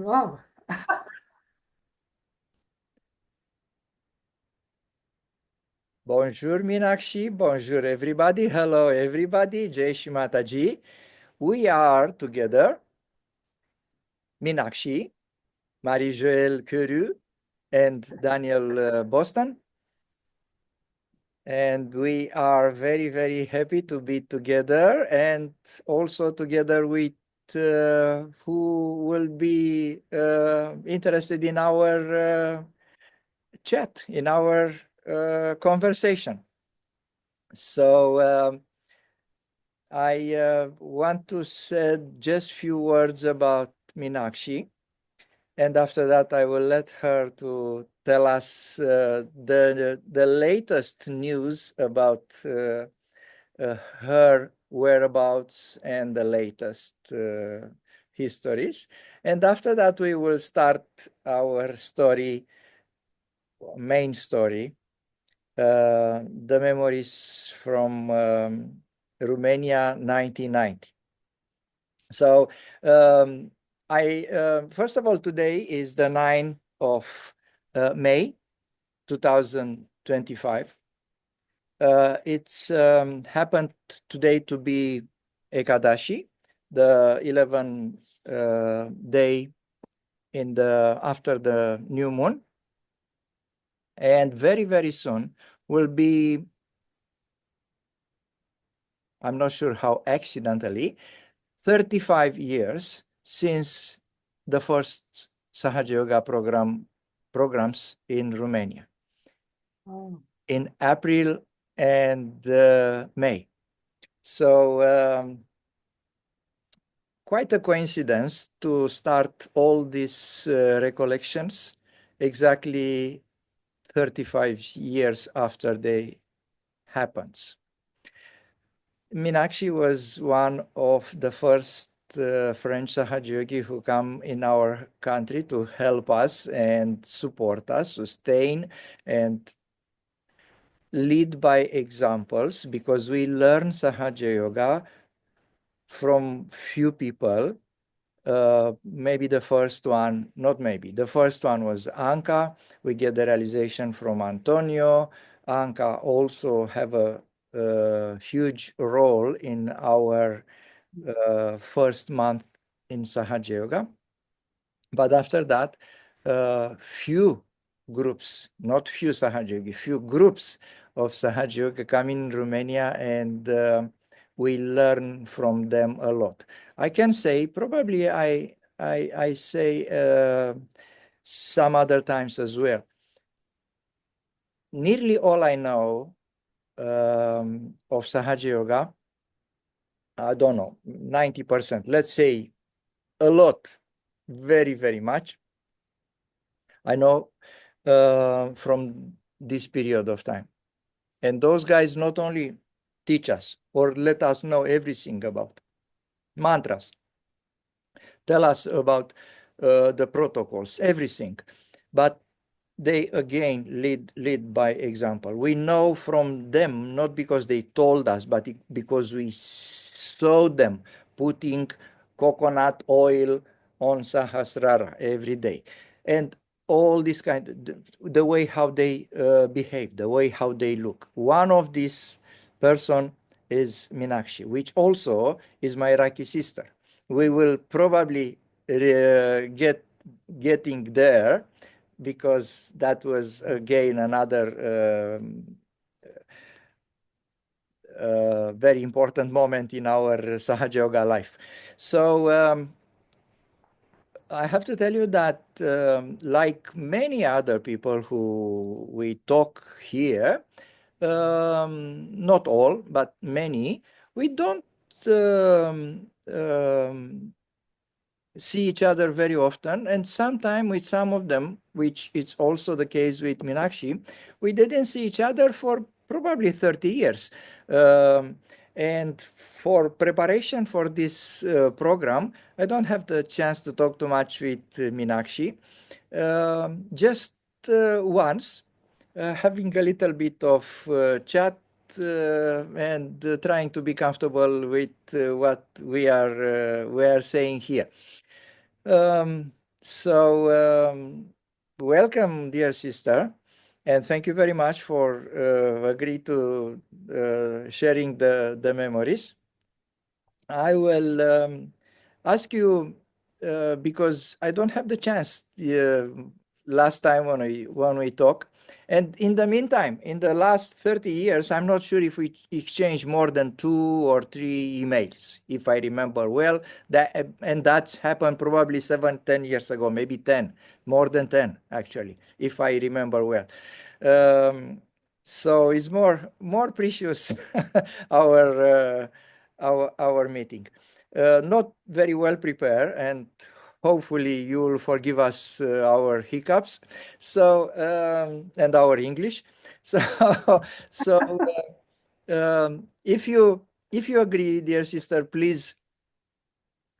Wow. Bonjour Meenakshi, bonjour everybody, hello everybody, Jai Shri Mataji. We are together, Meenakshi, Marie-Joëlle Coeuru, and Daniel Boston. And we are very, very happy to be together and also together with who will be interested in our chat, in our conversation. So I want to say just few words about Meenakshi, and after that I will let her to tell us the latest news about her whereabouts and the latest histories. And after that we will start our story, main story, the memories from Romania 1990. So first of all, today is the 9th of May 2025. It's happened today to be Ekadashi, the 11th day after the new moon, and very, very soon will be, I'm not sure how accidentally, 35 years since the first Sahaja Yoga programs in Romania. Oh. In April and May. So quite a coincidence to start all these recollections exactly 35 years after they happened. Meenakshi was one of the first French Sahaja Yogi who come in our country to help us and support us, sustain and lead by examples, because we learn Sahaja Yoga from few people. Maybe the first one, not maybe, the first one was Anka. We get the realization from Antonio. Anka also have a huge role in our first month in Sahaja Yoga. But after that, few groups, not few Sahaja Yogi, few groups of Sahaja Yoga come in Romania, and we learn from them a lot. I can say, probably I say some other times as well. Nearly all I know of Sahaja Yoga, I don't know, 90%, let's say a lot, very, very much, I know from this period of time. And those guys not only teach us or let us know everything about mantras, tell us about the protocols, everything, but they again lead by example. We know from them, not because they told us, but because we saw them putting coconut oil on Sahasrara every day. And all this the way how they behave, the way how they look. One of these person is Meenakshi, which also is my Iraqi sister. We will probably getting there, because that was again another very important moment in our Sahaja Yoga life. So I have to tell you that like many other people who we talk here, not all, but many, we don't see each other very often, and sometimes with some of them, which is also the case with Meenakshi, we didn't see each other for probably 30 years. And for preparation for this program, I don't have the chance to talk too much with Meenakshi. Just once, having a little bit of chat and trying to be comfortable with what we are saying here. So, welcome, dear sister, and thank you very much for agree to sharing the memories. I will ask you because I don't have the chance last time when we talk. And in the meantime, in the last 30 years, I'm not sure if we exchanged more than 2 or 3 emails, if I remember well. And that's happened probably 7, 10 years ago, maybe 10, more than 10 actually, if I remember well. Um, so it's more precious our our meeting. Not very well prepared, and hopefully you'll forgive us our hiccups. So and our English. So so if you agree, dear sister, please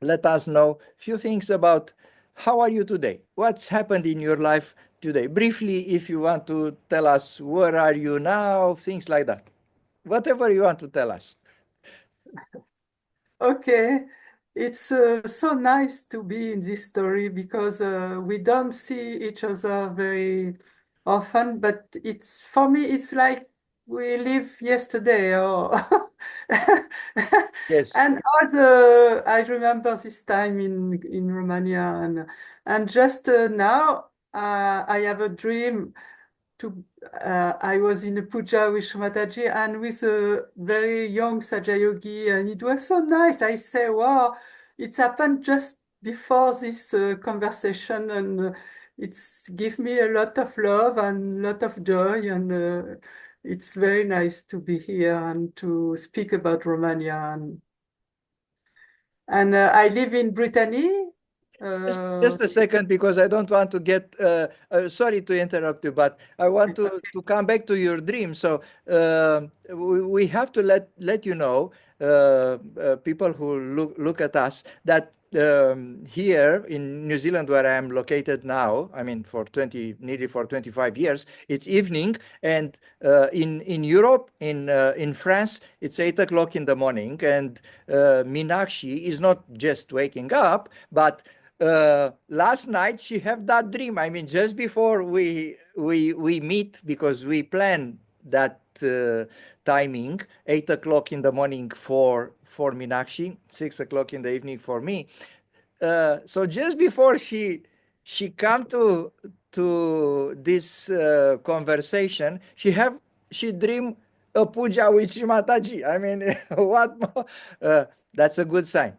let us know a few things about how are you today? What's happened in your life today? Briefly, if you want to tell us where are you now, things like that. Whatever you want to tell us. Okay, it's so nice to be in this story because we don't see each other very often, but it's for me it's like we live yesterday or Yes. and also I remember this time in Romania and just now I have a dream to I was in a puja with Mataji and with a very young Sahaja Yogi, and it was so nice. I say, wow, it's happened just before this conversation, and it's give me a lot of love and a lot of joy, and it's very nice to be here and to speak about Romania. And I live in Brittany. Uh, Just a second, because I don't want to get, sorry to interrupt you, but I want to come back to your dream. So we have to let you know, people who look at us, that here in New Zealand, where I am located now, I mean, for 20, nearly for 25 years, it's evening. And in Europe, in France, it's 8 o'clock in the morning. And Meenakshi is not just waking up, but last night she have that dream. I mean, just before we meet, because we plan that timing, 8 o'clock in the morning for Meenakshi, 6 o'clock in the evening for me. So just before she come to this conversation, she dream a puja with Mataji. I mean, what more? That's a good sign.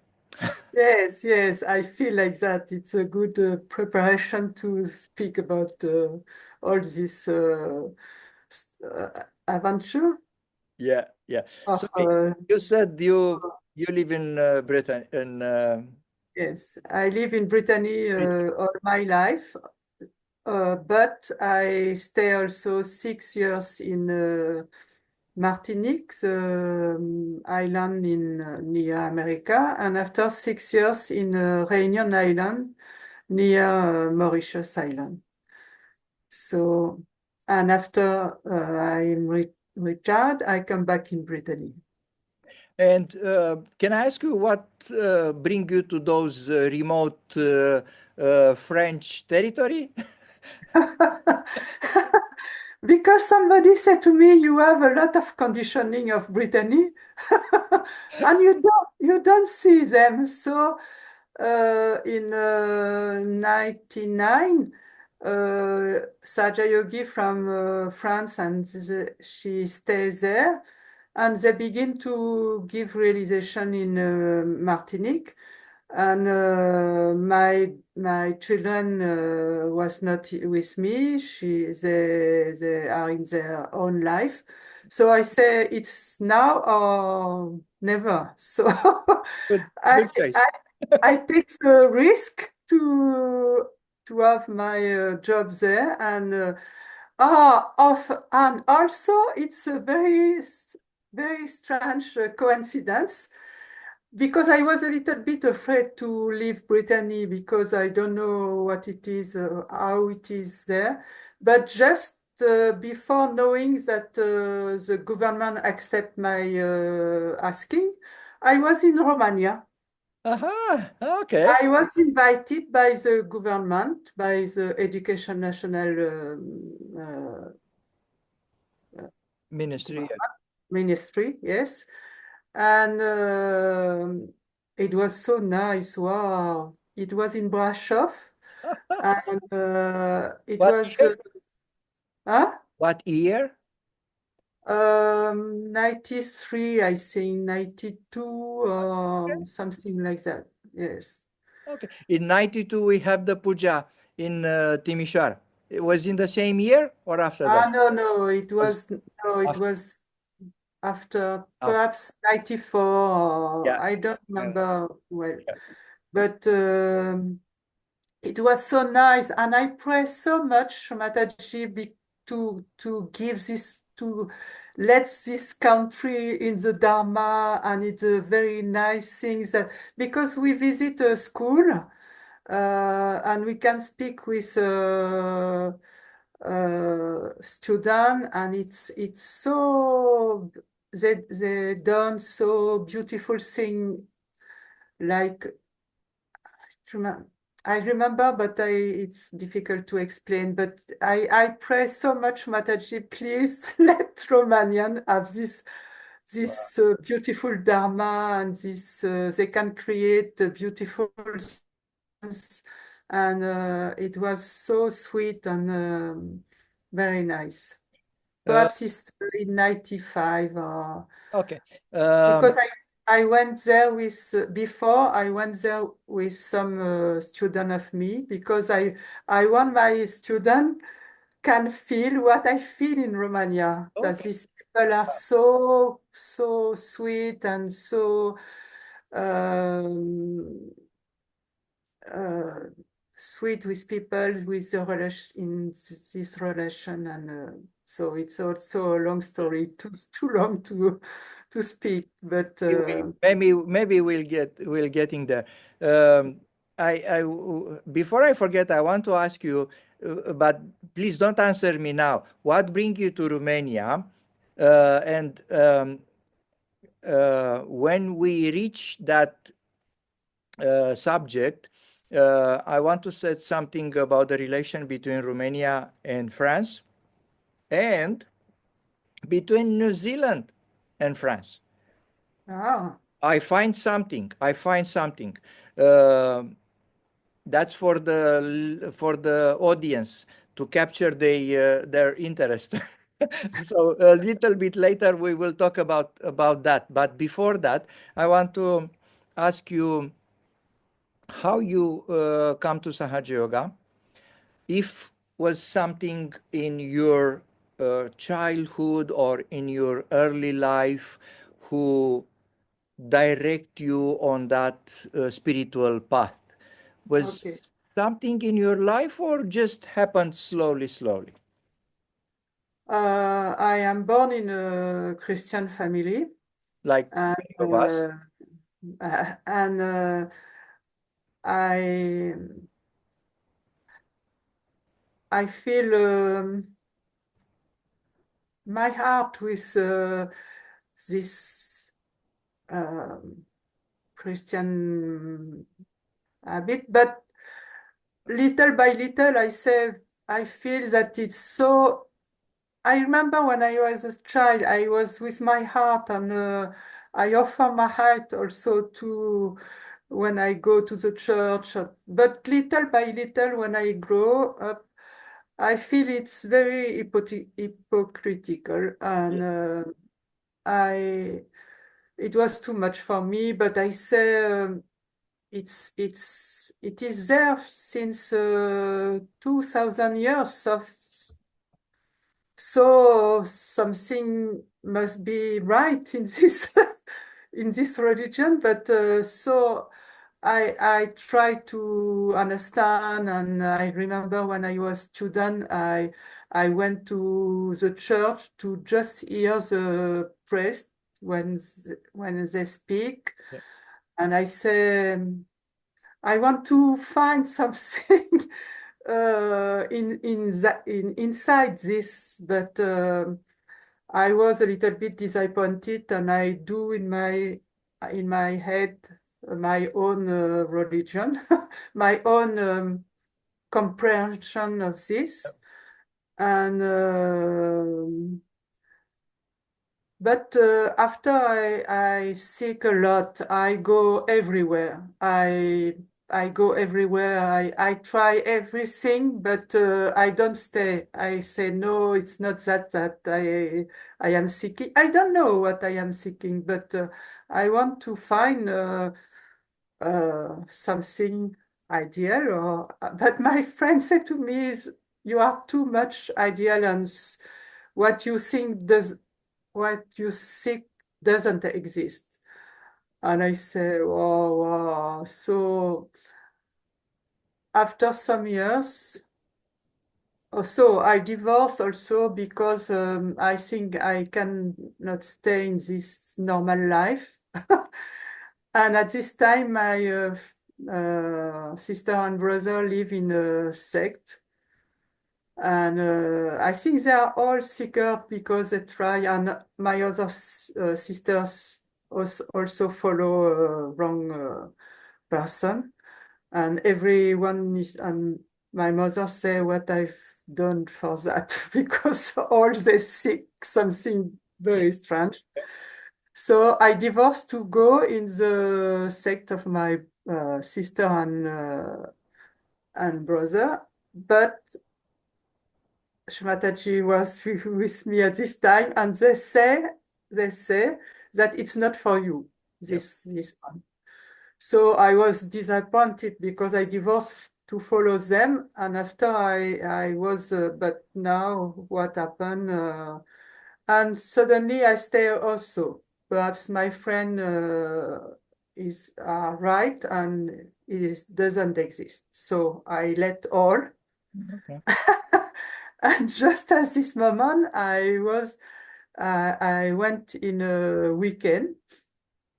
Yes, yes, I feel like that. It's a good preparation to speak about all this adventure Yeah, yeah. of So you said you live in Britain, in yes. I live in Brittany all my life, but I stay also 6 years in Martinique, the island in near America, and after 6 years in Réunion Island near Mauritius Island. So, and after I'm retired, I come back in Brittany. and can I ask you what bring you to those remote French territory? Because somebody said to me, you have a lot of conditioning of Brittany, and you don't see them. So in 99, Sahaja Yogi from France, and she stays there, and they begin to give realization in Martinique. And my children was not with me. They are in their own life. So I say it's now or never. So Good, I good choice. I I take the risk to have my job there, and and also it's a very strange coincidence because I was a little bit afraid to leave Brittany because I don't know what it is, how it is there. But just before knowing that the government accept my asking, I was in Romania. Aha, okay. I was invited by the government, by the Education National Ministry. Ministry, yes. And it was so nice. Wow. It was in Brasov. And it What was, year? huh? What year? 93, I think, 92, something like that. Yes. Okay. In 92, we have the puja in Timișoara. It was in the same year or after that? No, no, it Was was, no, it after. was after After. perhaps 94. Yeah. I don't Yeah. remember well, Yeah. but it was so nice, and I pray so much, Mataji, to give this to let this country in the Dharma, and it's a very nice thing that because we visit a school and we can speak with student, and it's so they done so beautiful thing like Remem- I remember, but it's difficult to explain. But I pray so much, Mataji, please let Romanian have this beautiful Dharma, and this they can create beautiful things. And it was so sweet and very nice. Uh, Perhaps it's in 95 okay. because I went there with before I went there with some student of me because I want my student can feel what I feel in Romania. That Okay. these people are so sweet and so um, uh, sweet with people with the relation in this relation, and so it's also a long story, too long to speak, but Maybe we'll getting there. Um, before I forget, I want to ask you, but please don't answer me now. What bring you to Romania? And when we reach that subject, I want to say something about the relation between Romania and France and between New Zealand and France. ah, I find something. Um that's for the audience to capture their interest. So a little bit later we will talk about that. But before that, I want to ask you how you come to Sahaja Yoga. If was something in your childhood or in your early life who direct you on that spiritual path? Was okay. something in your life or just happened slowly, slowly? I am born in a Christian family, Like and many of us? and I I feel my heart with this um, Christian habit, but little by little, I feel that it's so. I remember when I was a child, I was with my heart, and I offer my heart also to when I go to the church. But little by little, when I grow up, I feel it's very hypocritical, and I it was too much for me. But I say it is there since 2000 years of so something must be right in this in this religion, but so I try to understand, and I remember when I was student, I went to the church to just hear the priest when they speak, Yeah. and I say I want to find something in inside this, but I was a little bit disappointed, and I do in my head my own religion, my own comprehension of this. And but after I seek a lot, I go everywhere. I go everywhere. I try everything, but I don't stay. I say no. It's not that I am seeking. I don't know what I am seeking, but I want to find something ideal. But my friend said to me, "Is you are too much ideal, and what you think does." What you seek doesn't exist. And I say, oh, wow. So after some years, also I divorced also because I think I cannot stay in this normal life. And at this time, my sister and brother live in a sect. And I think they are all seekers because they try, and my other sisters also follow a wrong person. And everyone is, and my mother say what I've done for that because all they seek something very strange. So I divorced to go in the sect of my sister and brother, but Shmataji was with me at this time, and they say that it's not for you, Yep. this one. So I was disappointed because I divorced to follow them, and after I was, but now what happened? And suddenly I stay also. Perhaps my friend is right, and doesn't exist. So I let all. Okay. And just at this moment, I went in a weekend,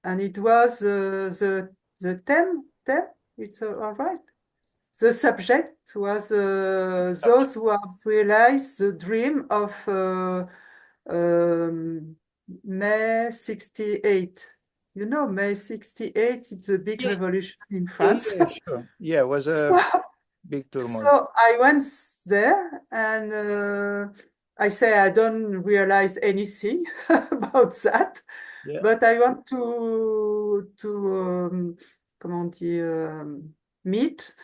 and it was the theme. It's all right. The subject was those who have realized the dream of um, May 68. You know, May 68, it's a big Yeah, revolution in yeah, France. yeah, sure. Yeah, it was a So big turmoil. so I went there, and I say I don't realize anything about that, Yeah. but I want to comment dire, meet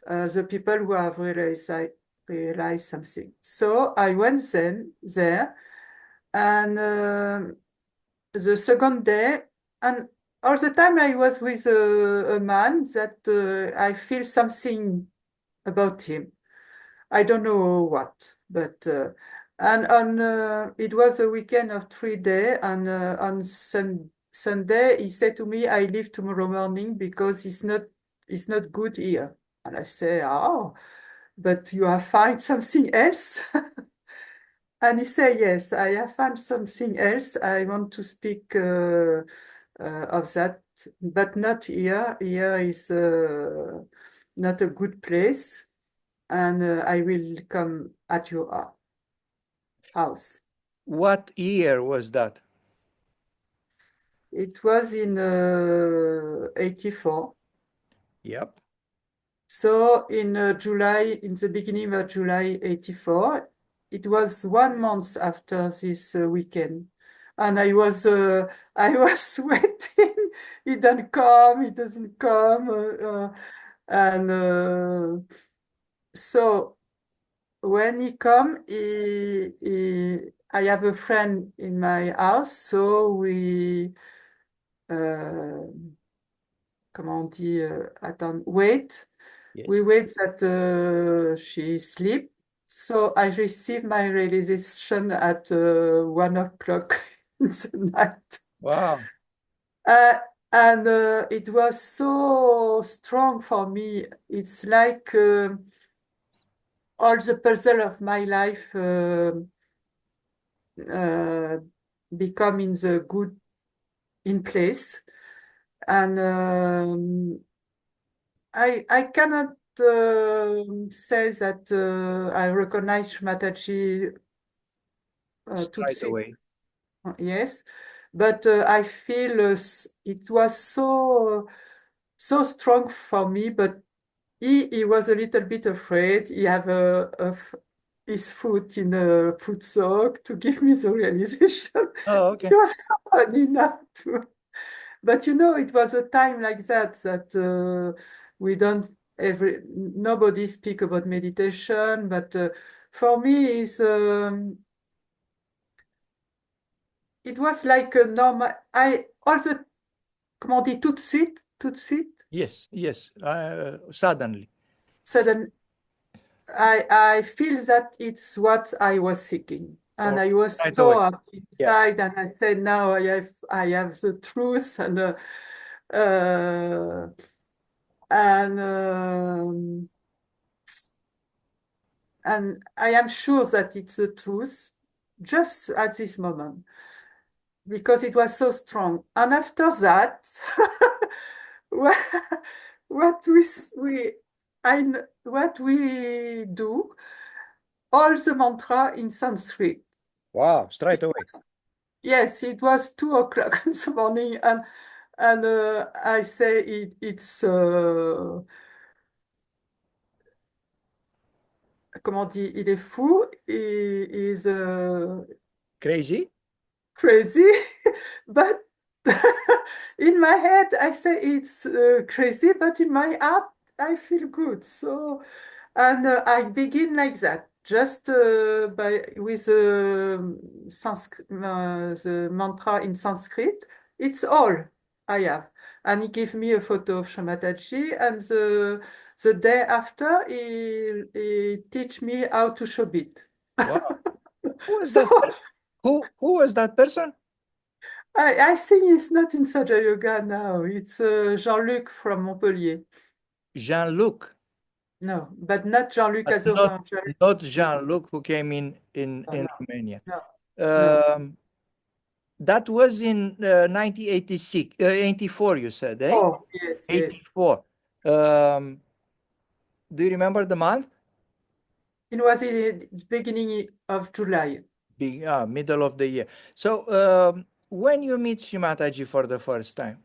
the people who have realized something. So I went then there, and the second day, and all the time I was with a man that I feel something about him. I don't know what, but and on it was a weekend of 3 days, and on Sunday he said to me, "I leave tomorrow morning because it's not good here." And I say, "Oh, but you have found something else?" And he said, "Yes, I have found something else. I want to speak of that, but not here. Here is not a good place, and I will come at your house." What year was that? It was in 84. Yep. So in July, in the beginning of July 84, it was 1 month after this weekend. And I was waiting. He doesn't come, he doesn't come. And so when he come, I have a friend in my house, so uh, comment on dit, attend, wait. We Yes. wait that she sleep. So I received my realization at 1 o'clock in the night. Wow. Uh, and it was so strong for me. It's like all the puzzle of my life uh, become in the good in place. And I cannot say that I recognize Mataji tout de Straight suite. away. Yes, but I feel it was so. so strong for me, but he was a little bit afraid. He have his foot in a foot sock to give me the realization. Oh, It okay. was so funny now too. But you know, it was a time like that that we don't nobody speak about meditation, but for me is it was like a normal. I also comment on dit tout de suite, Yes, yes. Suddenly. sudden. I feel that it's what I was seeking, and Or I was right away. so happy Yes. inside. And I said, now I have the truth, uh, and and I am sure that it's the truth, just at this moment, because it was so strong. And after that, what what we what we do, all the mantra in Sanskrit. Wow, straight away. Yes, it was 2 o'clock in the morning, and I say it's comment on dit, il est fou, he is Crazy? crazy, but in my head I say it's crazy, but in my heart I feel good. So, and I begin like that, just by with the mantra in Sanskrit. It's all I have. And he gave me a photo of Shamataji, and the day after he teach me how to show it. Wow. Who was So that? Who was that person? I think it's not in Sahaja Yoga now. It's Jean-Luc from Montpellier. Jean-Luc, No, but not Jean-Luc but not Azorin. not No, Jean-Luc who came no, in no, Romania. no, no. Um, that was in 1986, 84, you said, eh? Oh, yes, yes. 84. Um, do you remember the month? It was in the beginning of July. Middle of the year. So, when you meet Shimataji for the first time?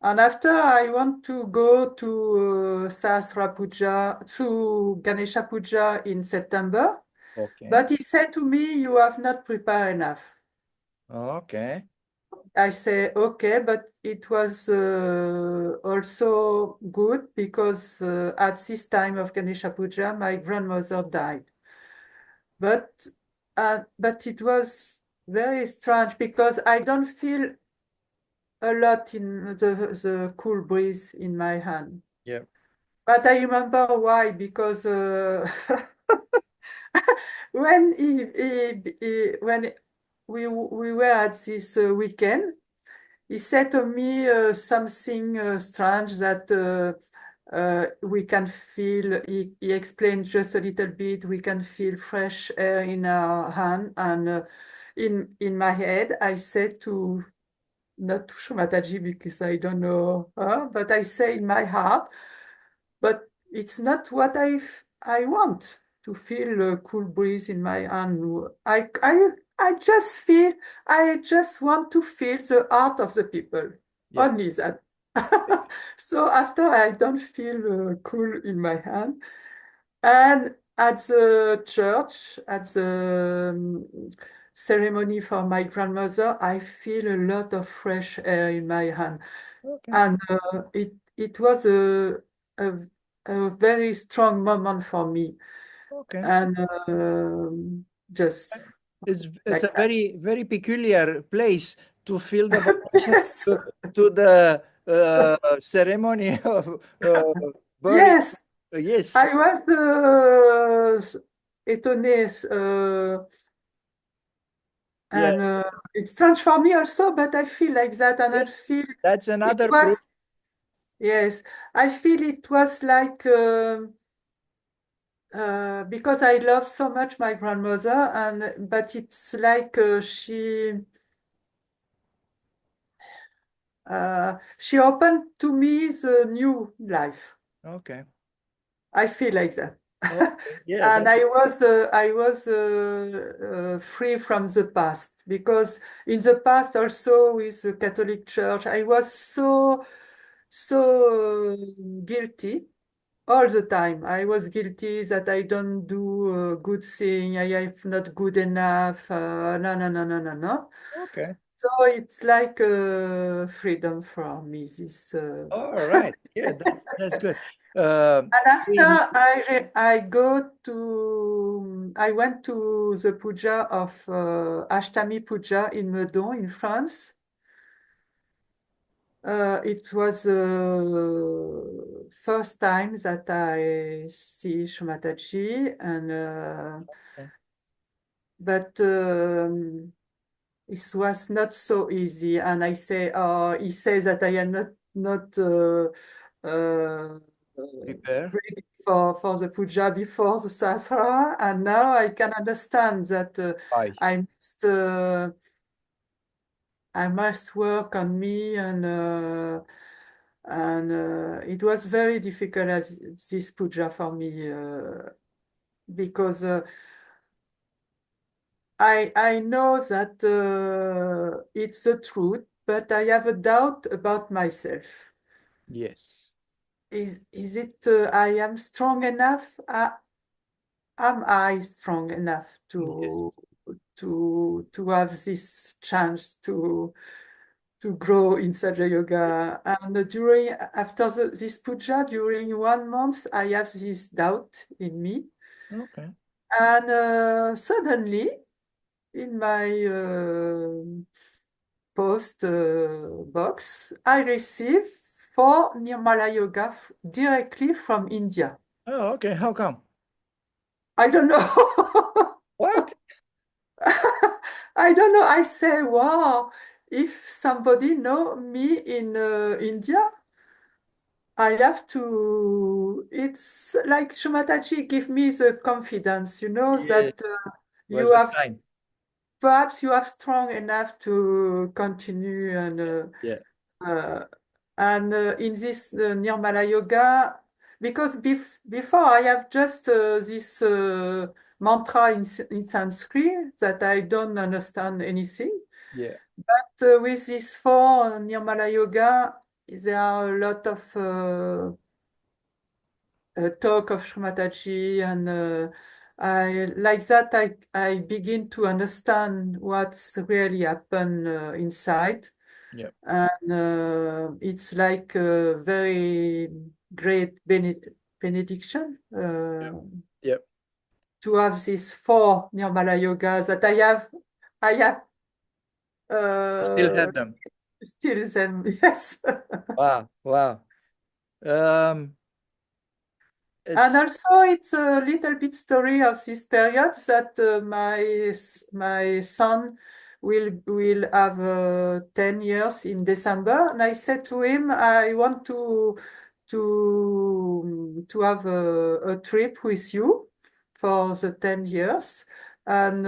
And after I want to go to Sahasra Puja, to Ganesha Puja in September, Okay. but he said to me, you have not prepared enough. Okay. I say, okay, but it was also good because at this time of Ganesha Puja, my grandmother died. But but it was very strange because I don't feel a lot in the cool breeze in my hand. Yeah. But I remember why, because when when we were at this weekend, he said to me something strange that we can feel. He explained just a little bit. We can feel fresh air in our hand, and in my head, I said to not to Mataji because I don't know her, but I say in my heart, but it's not what I want to feel a cool breeze in my hand. I just feel, I just want to feel the heart of the people. Yeah. Only that. So after I don't feel cool in my hand, and at the church, at the ceremony for my grandmother, I feel a lot of fresh air in my hand, Okay. and it was a a very strong moment for me, Okay. and just It's like a that. very peculiar place to feel the vibration Yes, to the ceremony of burying. yes, Yes. I was étonnée, Yeah. and it's strange for me also, but I feel like that, and I Yes. feel That's it another proof. was, yes, I feel it was like because I love so much my grandmother, and but it's like she opened to me the new life. Okay. I feel like that. Okay. Yeah. And I was free from the past because in the past also with the Catholic Church I was so guilty all the time. I was guilty that I don't do a good thing. I am not good enough. No, no, no, no, no, no. Okay. So it's like freedom for me. This. All right. Yeah, that's good. And after We I went to the puja of Ashtami Puja in Meudon in France. It was the first time that I see Shmataji, and but it was not so easy. And I say, oh, he says that I am not uh, prepare. ready for the puja before the sasra, and now I can understand that Bye. I must uh, I must work on me, and it was very difficult at this puja for me because I know that it's the truth, but I have a doubt about myself. Yes. Is it I am strong enough? Am I strong enough Yes. to have this chance to grow in Sahaja Yoga? And during after this puja, during 1 month, I have this doubt in me, Okay. and suddenly in my post box, I receive 4 Nirmala Yoga directly from India. Oh, okay. How come? I don't know. What? I don't know. I say, wow, if somebody know me in India, I have to. It's like Shumataji give me the confidence, Yeah. that Was you a have sign. perhaps you are strong enough to continue Yeah. uh, in this Nirmala Yoga, because before I have just this mantra in Sanskrit that I don't understand anything. Yeah. But with these 4 Nirmala Yoga, there are a lot of talk of Srimataji, and I like that I begin to understand what's really happened inside. Yeah. And it's like a very great benediction Yeah. Yeah. to have these 4 Nirmala Yogas that I have You still uh, have them. still them, yes. Wow. Wow. Um, And it's also, it's a little bit story of this period that my son will have 10 years in December, and I said to him, I want to have a trip with you for the 10 years, and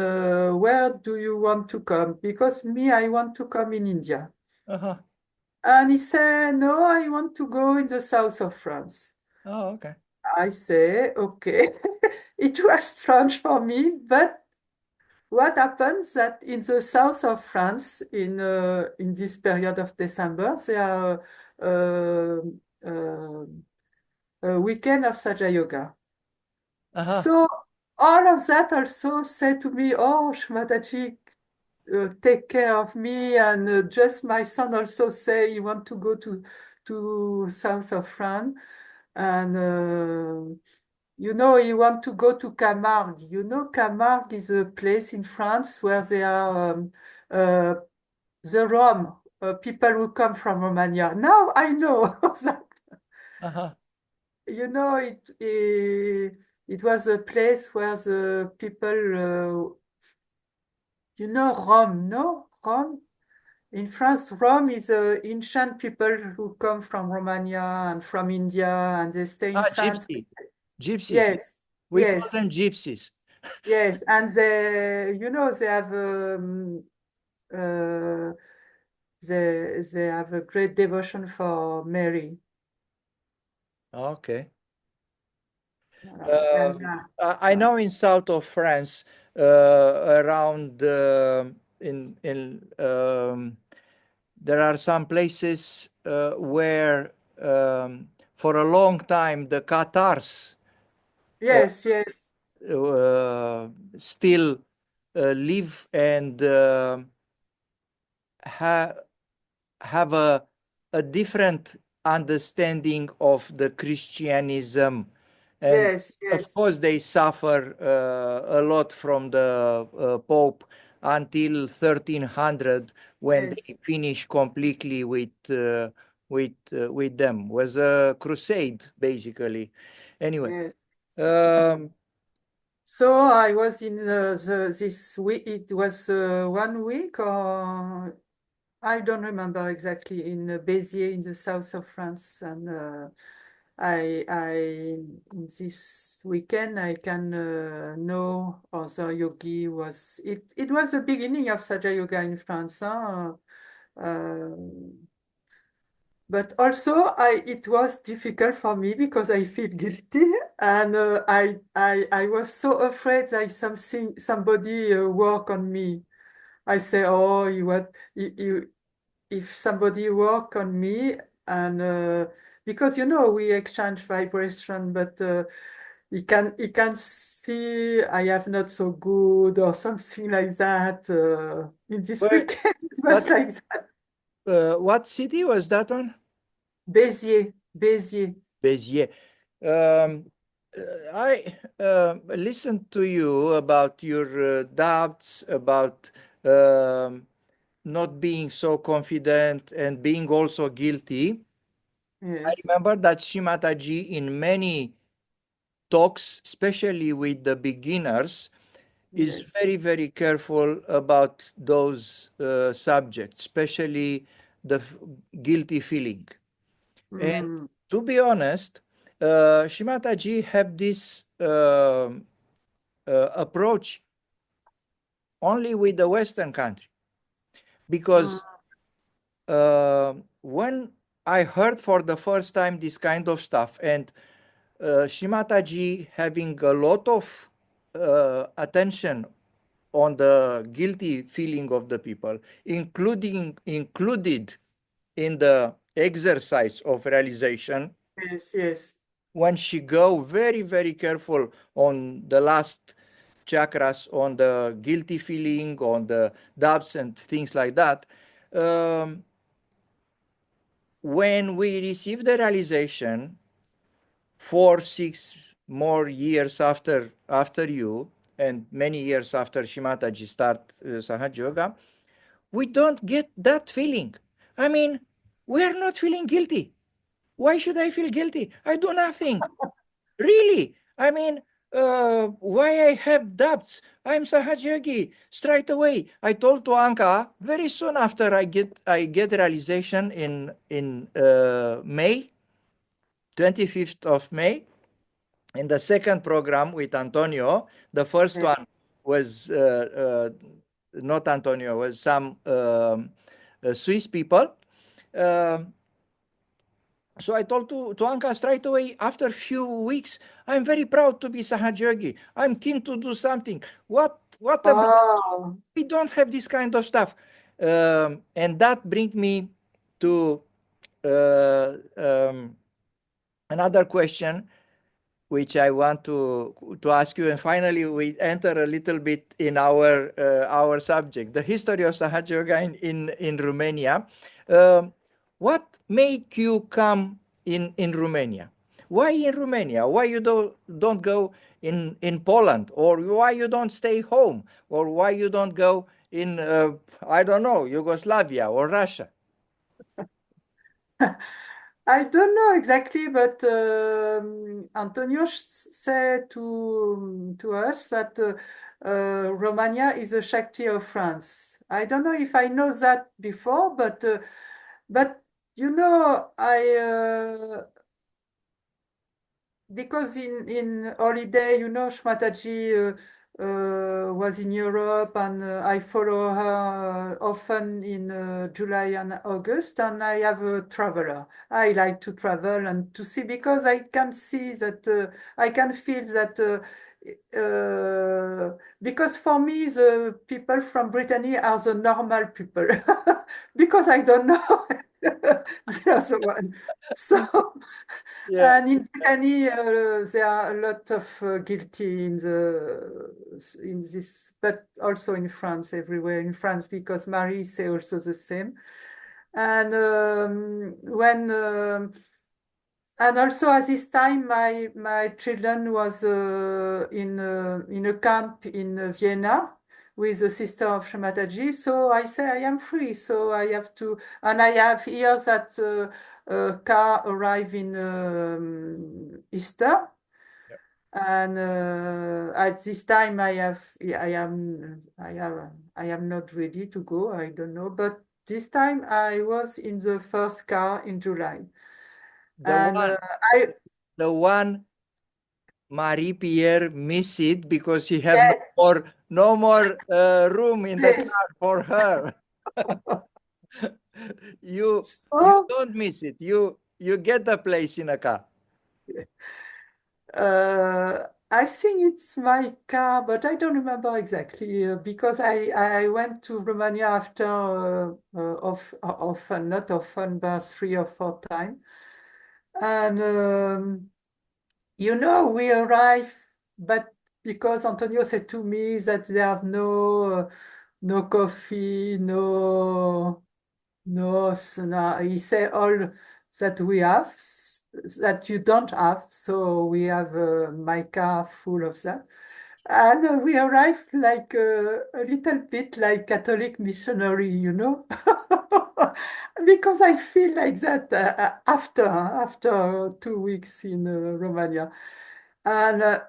where do you want to come? Because me, I want to come in India, uh-huh. and he said, no, I want to go in the south of France. Oh, okay. I say, okay, it was strange for me, but what happens that in the south of France, in this period of December, there are uh, uh, a weekend of Sahaja Yoga. Uh-huh. So all of that also said to me, oh, Shmataji, take care of me, and just my son also say he want to go to south of France, and he want to go to Camargue. Camargue is a place in France where there are uh, the Rom, people who come from Romania. Now I know that, Uh-huh. it was a place where the people, Rome, no? Rome? In France, Rome is ancient people who come from Romania and from India, and they stay in Ah, France. gypsy. Gypsies. Yes, We call yes. them gypsies. Yes, and they have uh, they have a great devotion for Mary. Okay. And I uh, know in south of France, around in there are some places where for a long time the Qatars uh, Yes, yes, still live and ha have a different understanding of the Christianism. And yes, of yes, course, they suffer a lot from the Pope until 1300 when yes, they finish completely with them. Was a crusade, basically. Anyway, yes. um, So I was in this week. It was 1 week, or I don't remember exactly, in Béziers in the south of France, and I this weekend I can know other yogi was it. It was the beginning of Sahaja Yoga in France, huh? Uh, but also it was difficult for me because I feel guilty, and I was so afraid that somebody work on me. I say, oh, you if somebody work on me, and because we exchange vibration, but he can see I have not so good or something like that. In this where, weekend it was what like that. what city was that one? Béziers, Béziers. Béziers. I listened to you about your doubts about not being so confident and being also guilty. I Yes, remember that Shimataji in many talks, especially with the beginners, is yes. very, very careful about those subjects, especially the guilty feeling. And Mm, to be honest, Shimataji have this approach only with the Western country mm, because when I heard for the first time this kind of stuff and Shimataji having a lot of attention on the guilty feeling of the people, included in the exercise of realization, yes, yes, when she go very, very careful on the last chakras, on the guilty feeling, on the doubts and things like that, um, when we receive the realization 4 6 more years after you and many years after Shimataji start Sahaja Yoga, we don't get that feeling. I mean, we are not feeling guilty. Why should I feel guilty? I do nothing. Really? I mean, why I have doubts? I'm Sahaja straight away. I told to Anka very soon after I get realization in May, 25th of May, in the second program with Antonio. The first yes. one was not Antonio, was some Swiss people. Um, so I told to Anka straight away after few weeks, I'm very proud to be Sahajogi. I'm keen to do something. What a Oh, we don't have this kind of stuff. And that brings me to another question which I want to ask you. And finally, we enter a little bit in our subject, the history of Sahaja Yoga in Romania. Um, what make you come in Romania? Why in Romania? Why you don't go in Poland, or why you don't stay home, or why you don't go in I don't know, Yugoslavia or Russia? I don't know exactly, but Antonio said to us that Romania is a Shakti of France. I don't know if I know that before, but I because in holiday, Shmataji was in Europe, and I follow her often in July and August, and I have a traveler. I like to travel and to see, because I can see that I can feel that because for me the people from Brittany are the normal people because I don't know. the other one. So, Yeah. and in Italy, there are a lot of guilty in this, but also in France, everywhere in France, because Marie say also the same. And when and also at this time, my children was in a camp in Vienna with the sister of Shamataji. So I say I am free. So I have to, and I have here that a car arrive in Easter. Yeah. And at this time, I am not ready to go. I don't know, but this time I was in the first car in July, The and one, I the one Marie Pierre missed it because he have yes, no more room in the yes. car for her. You So don't miss it. You get a place in a car. I think it's my car, but I don't remember exactly because I went to Romania after often, not often, but 3 or 4 times. And we arrive, but because Antonio said to me that they have no coffee, no, he said all that we have, that you don't have. So we have my car full of that. And we arrived like a little bit like Catholic missionary, because I feel like that after 2 weeks in Romania. And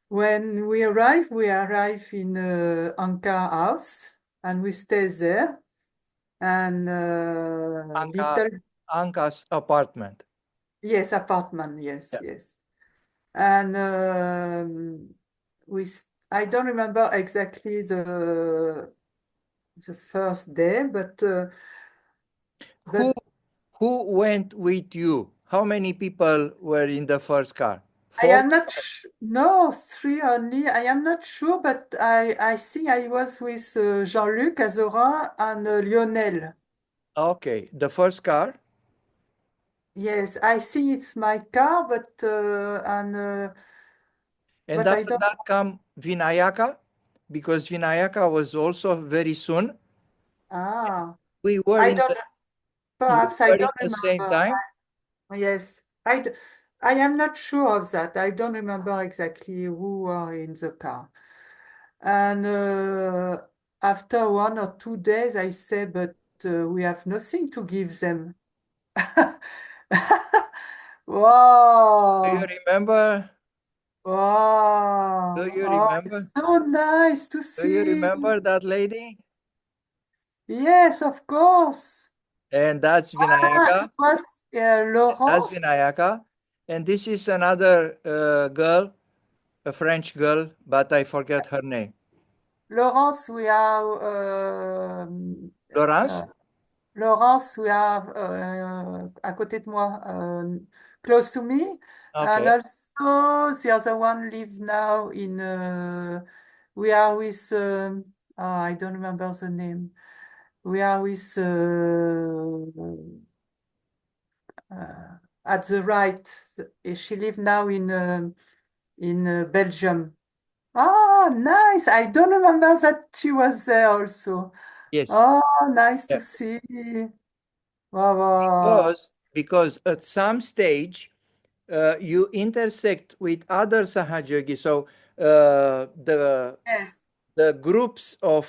when we arrive in Anka house and we stay there. And Anka, little, Anka's apartment. yes, apartment, yes, Yeah. yes. And I don't remember exactly the first day, Who but who went with you? How many people were in the first car? I Four? am not no, three only. I am not sure, but I think I was with Jean-Luc Azorin and Lionel. Okay, the first car. Yes, I think it's my car, And but I after don't. that come Vinayaka, because Vinayaka was also very soon. Ah, We were I in don't. the You Perhaps I were in don't the same remember. time? Yes, I am not sure of that. I don't remember exactly who are in the car. And after 1 or 2 days, I say, but we have nothing to give them. Do you Wow, remember? Do wow, you oh, it's remember? so nice to Do you see. remember that lady? Yes, of course. And that's Ah, Vinayaka. it was That's Laurence. Vinayaka. And this is another girl, a French girl, but I forget her name. Laurence, euh, Laurence? Laurence, à côté de moi, close to me. And Okay. also the other one live now we are with, I don't remember the name. We are with, at the right. She live now in Belgium. Ah, nice. I don't remember that she was there also. Yes. Oh, nice Yeah. to see. Wow, wow. Because at some stage you intersect with other Sahaja yogis. So Yes, the groups of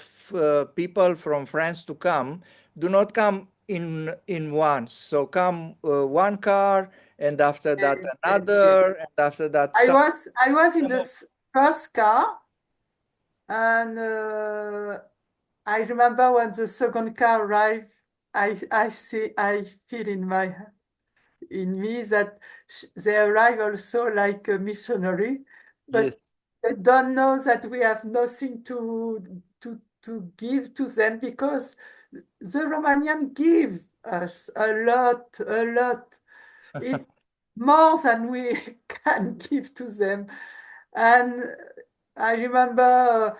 people from France to come do not come in once. So come one car, and after that yes, yes, yes. another, and after that I was in some the of first car, and I remember when the second car arrived, I feel in me that they arrive also like a missionary, yes. but they don't know that we have nothing to give to them because the Romanian give us a lot, it more than we can give to them. And I remember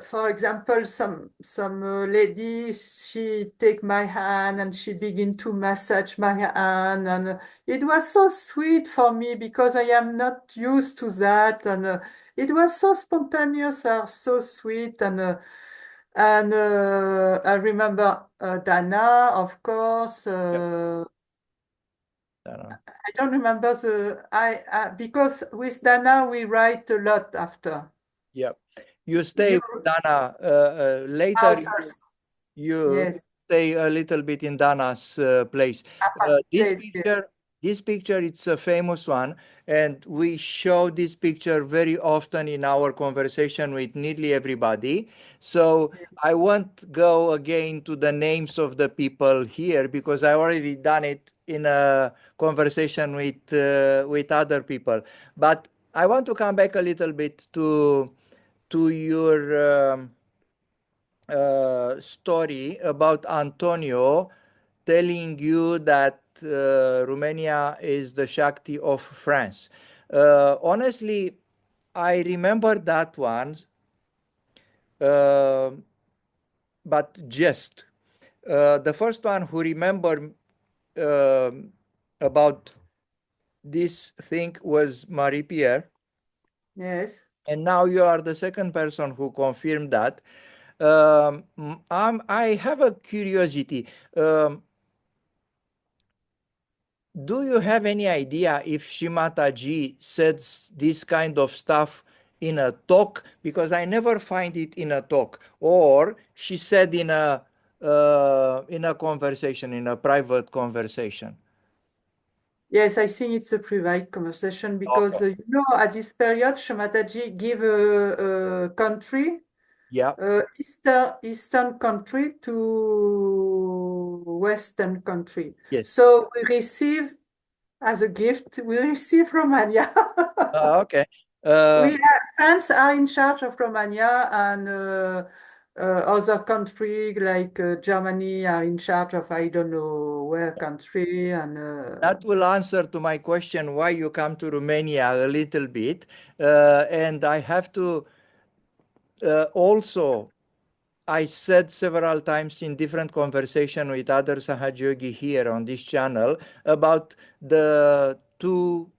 for example, some lady, she take my hand and she begin to massage my hand, and it was so sweet for me because I am not used to that, and it was so spontaneous or so sweet, and I remember Dana, of course. Yep. Dana. I don't remember the I because with Dana we write a lot after. Yep. You stay You with Dana later. house also. You Yes, stay a little bit in Dana's place. apart This place. Yes. picture, this picture, it's a famous one, and we show this picture very often in our conversation with nearly everybody. So I won't go again to the names of the people here because I already done it in a conversation with other people. But I want to come back a little bit to your story about Antonio telling you that Romania is the Shakti of France. Honestly, I remember that one, uh, but just the first one who remember about this thing was Marie Pierre, Yes. and now you are the second person who confirmed that. I have a curiosity. Do you have any idea if Shimataji says this kind of stuff in a talk? Because I never find it in a talk, or she said in a conversation, in a private conversation. Yes, I think it's a private conversation because Okay. at this period, Shamataji give a country, Yeah. Eastern country to Western country. Yes. So we receive as a gift, we receive Romania. Okay. We Uh, have France are in charge of Romania, and other country like Germany are in charge of I don't know where country, and that will answer to my question why you come to Romania a little bit. And I have to also I said several times in different conversation with other Sahaja Yogi here on this channel about the two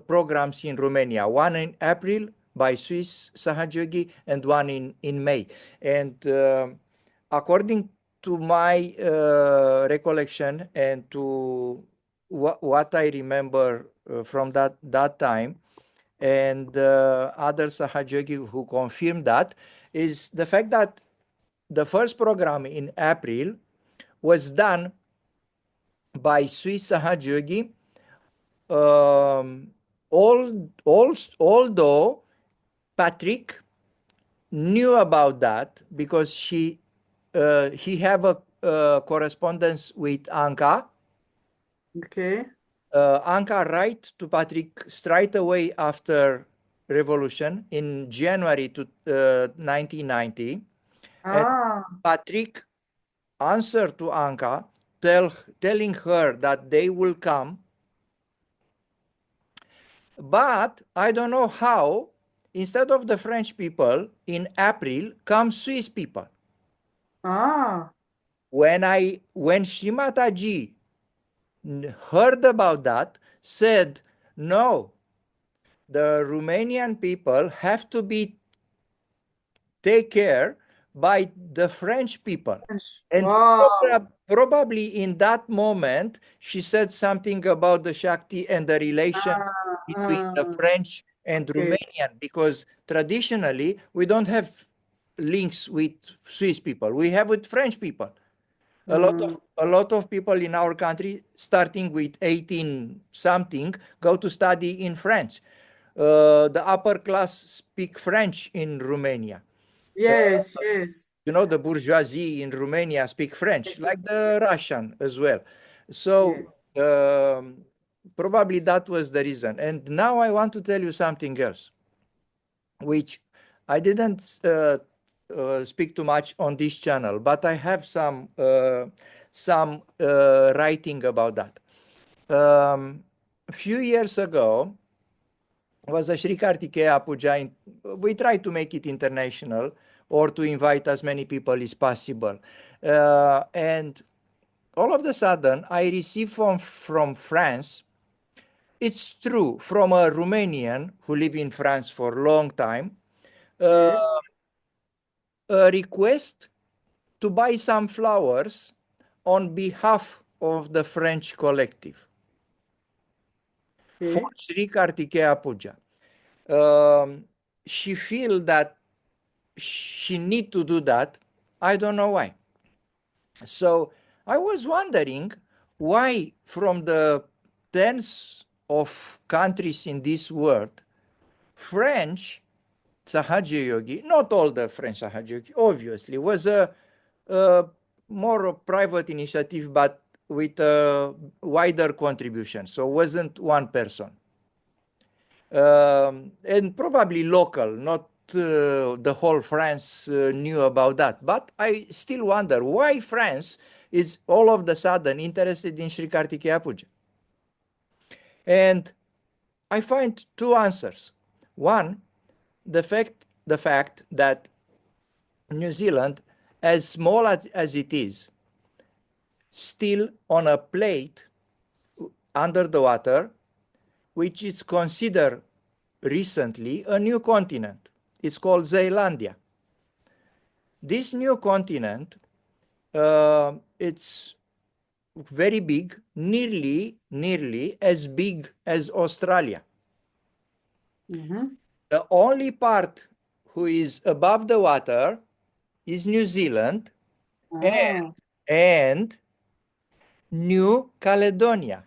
programs in Romania, one in April by Swiss Sahaja Yogi and one in May. And according to my recollection and to what I remember from that time, and other Sahaja Yogi who confirmed that, is the fact that the first program in April was done by Swiss Sahaja Yogi, although Patrick knew about that because he have a correspondence with Anka. okay. Anka write to Patrick straight away after revolution in January to 1990, and Ah, Patrick answer to Anka, telling her that they will come, but I don't know how, instead of the French people, in April come Swiss people. ah, When Shimataji heard about that, said, no, the Romanian people have to be take care by the French people. And wow. probably in that moment, she said something about the Shakti and the relation Ah, between the ah, French and okay. Romanian, because traditionally we don't have links with Swiss people. We have with French people. Hmm. A lot of people in our country, starting with 18 something, go to study in France. The upper class speak French in Romania. Uh, Yes, yes, the bourgeoisie in Romania speak French, yes, like the Russian as well. So yes. probably that was the reason. And now I want to tell you something else, which I didn't speak too much on this channel, but I have some writing about that. A few years ago, was a Sri Kartikeya Puja we try to make it international or to invite as many people as possible. And all of a sudden, I received from France, it's true, from a Romanian who lived in France for a long time, uh, Yes. a request to buy some flowers on behalf of the French collective for Okay. Sri Kartikeya Puja. Um, she feel that she need to do that. I don't know why. So I was wondering why from the tens of countries in this world, French Sahaja Yogi, not all the French Sahaja Yogi, obviously, was a more a private initiative, but with a wider contribution. So wasn't one person. And probably local, not the whole France knew about that. But I still wonder why France is all of the sudden interested in Sri Kartikeya Puja. And I find two answers. One, the fact that New Zealand, as small as it is, still on a plate under the water, which is considered recently a new continent. It's called Zealandia. This new continent, it's very big, nearly as big as Australia. Mm-hmm. The only part who is above the water is New Zealand Ah. and New Caledonia,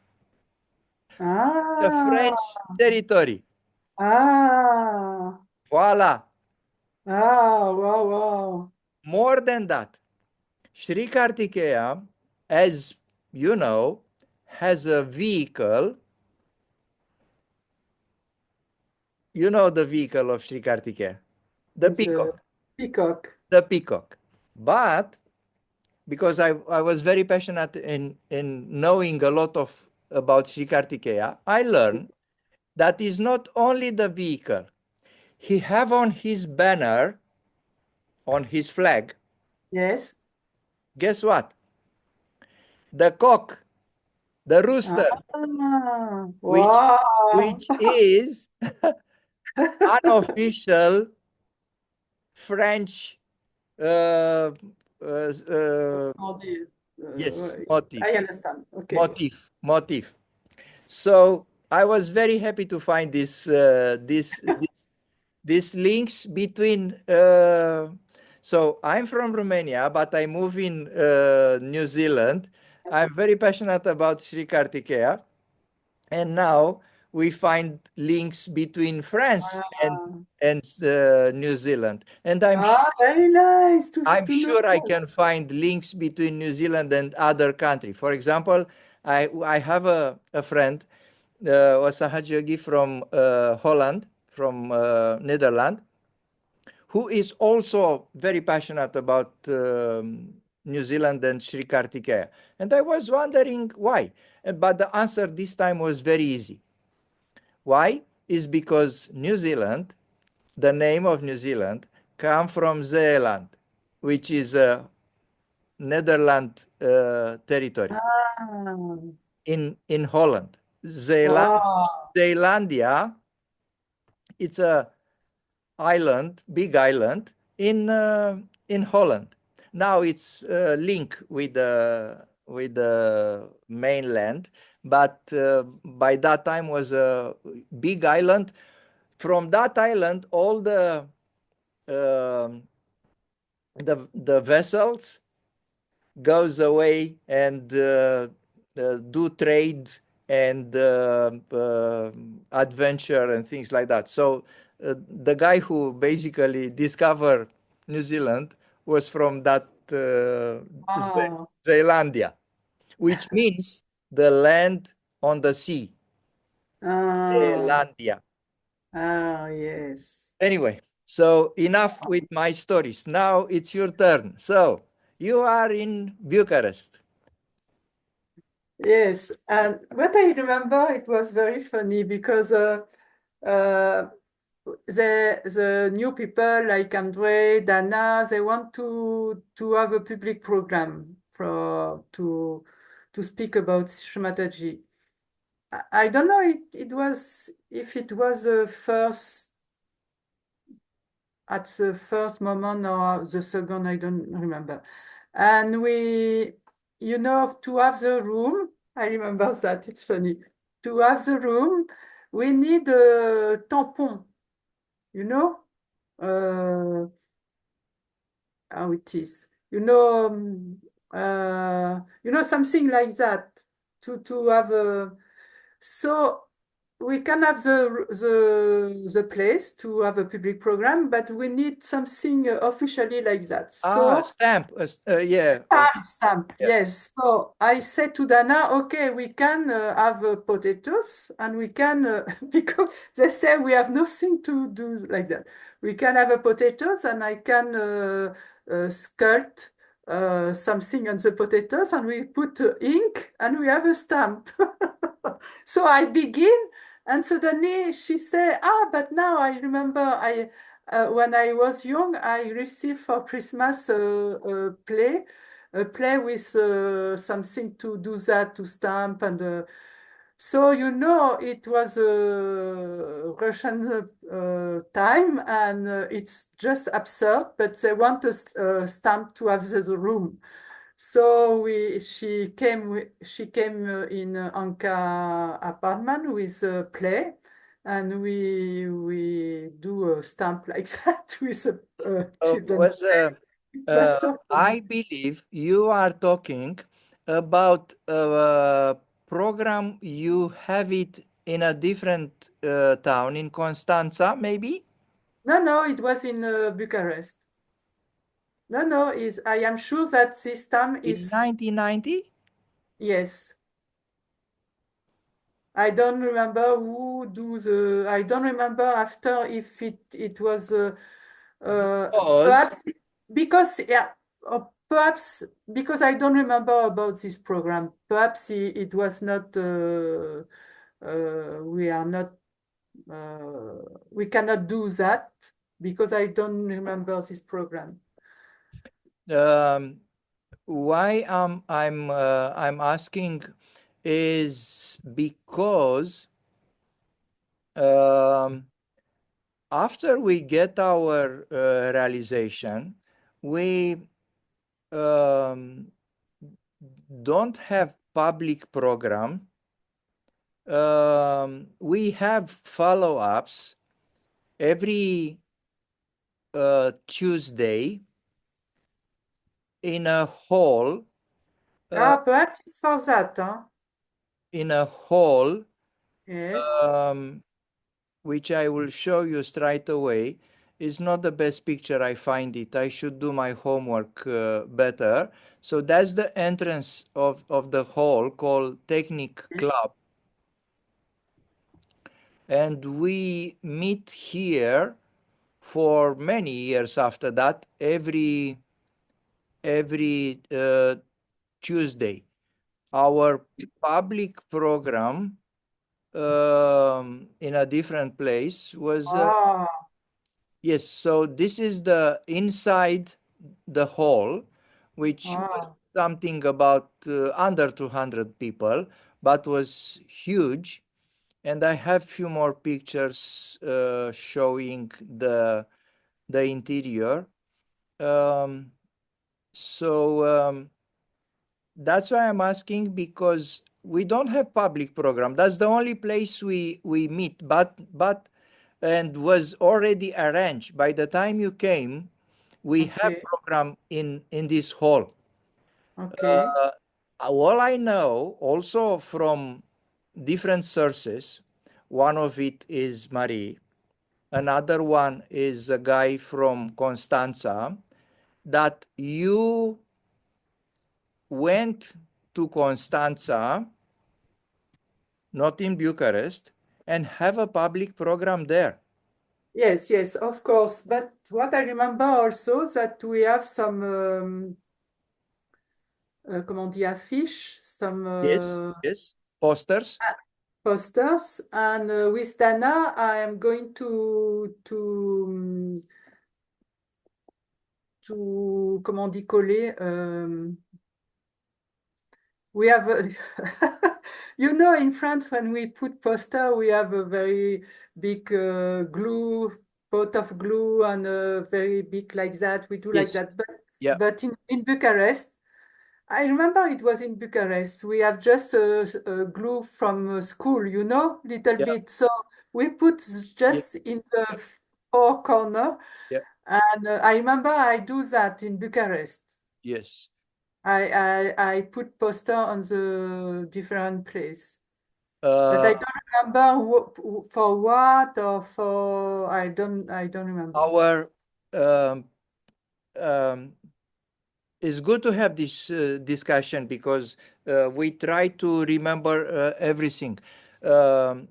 the Ah. French territory. Ah. Voila. Ah. Wow. Wow. More than that, Sri Kartikeya, as you know, has a vehicle. You know the vehicle of Sri Kartikeya, the It's a peacock, peacock. the peacock. But because I was very passionate in knowing a lot of about Sri Kartikeya, I learned that is not only the vehicle. He have on his banner, on his flag, Yes. guess what? The cock, the Ah. rooster, which Wow. which is unofficial French All the, yes, I motif, understand. Okay. motif. So I was very happy to find this links between. So I'm from Romania, but I move in New Zealand. I'm very passionate about Sri Kartikeya, and now we find links between France Ah, and New Zealand, and very nice I'm to know sure I that. can find links between New Zealand and other country. For example, I have a friend, a Sahaja Yogi from Holland, from Netherlands, who is also very passionate about New Zealand and Sri Kartikeya. And I was wondering why. But the answer this time was very easy. Why? Is because New Zealand, the name of New Zealand, come from Zeeland, which is a Netherlands territory Ah, in Holland. wow. Zeelandia, it's a island, big island in Holland. Now it's linked with the mainland, but by that time was a big island. From that island, all um the vessels goes away and do trade and adventure and things like that. So the guy who basically discovered New Zealand was from that Wow. Zealandia, which means the land on the sea, Ah, Zealandia. yes. Anyway, so enough with my stories. Now it's your turn. So you are in Bucharest. Yes. And what I remember, it was very funny because uh, the new people like Andre, Dana, they want to have a public program for to speak about Shmataji. I don't know it was if it was the first at the first moment or the second, I don't remember. And we, to have the room, I remember that, it's funny. To have the room, we need a tampon, you know, uh, how it is. Something like that to have a. So we can have the place to have a public program, but we need something officially like that. Ah, So stamp. Yeah. stamp, Yeah. yes. So I said to Dana, okay, we can have potatoes and we can, because they say we have nothing to do like that. We can have a potatoes and I can sculpt something on the potatoes and we put ink and we have a stamp. So I begin and suddenly she said, but now I remember when I was young, I received for Christmas a play with something to do that, to stamp. And so, it was Russian time and it's just absurd, but they want a stamp to have the room. So she came in Anka apartment with a play, and we do a stamp like that with children. Was It was so I funny. believe you are talking about a program you have it in a different town in Constanza, maybe No, no, it was in Bucharest. No, no, is I am sure that this time in is 1990. yes. I don't remember who do the. I don't remember after if it was Because perhaps because yeah, or perhaps because I don't remember about this program. Perhaps it was not. We are not. We cannot do that because I don't remember this program. um, why I'm asking is because um, after we get our realization, we um, don't have public program. We have follow-ups every Tuesday in a hall, uh, Perhaps it's for that, huh? in a hall, Yes. um, which I will show you straight away. Is not the best picture. I find it. I should do my homework better. So that's the entrance of the hall called Technic Club. And we meet here for many years after that, every Tuesday. Our public program in a different place was Ah, yes. So this is the inside the hall, which was ah. something about under 200 people, but was huge. And I have few more pictures showing the interior. Um, so that's why I'm asking because we don't have public program. That's the only place we meet, but and was already arranged. By the time you came, we have Okay, program in this hall. okay. Uh, all I know, also from different sources, one of it is Marie, another one is a guy from Constanza, that you went to Constanza, not in Bucharest, and have a public program there. Yes, yes, of course. But what I remember also that we have some, comment on dit, affiches, some, Yes, yes. Posters. posters, and with Dana, I am going comment on dit coller. We have, in France, when we put poster, we have a very big glue, pot of glue, and very big like that. We do like Yes. that. But, Yeah. in Bucharest, I remember it was in Bucharest. We have just a glue from school, little Yeah. bit. So we put Yeah. just in the four corner. Yeah. And I remember I do that in Bucharest. Yes. I put poster on the different place. But I Uh, don't remember for what or for I don't remember. our um, um, it's good to have this discussion because we try to remember everything. Um,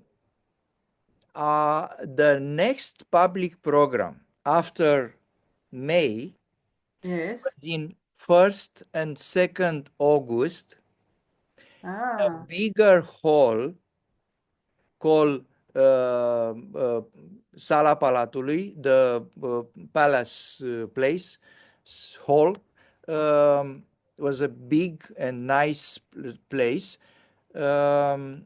the next public program after May Yes. in 1st and 2nd August, a Ah, bigger hall called Sala Palatului, the palace place hall. Was a big and nice place. Um,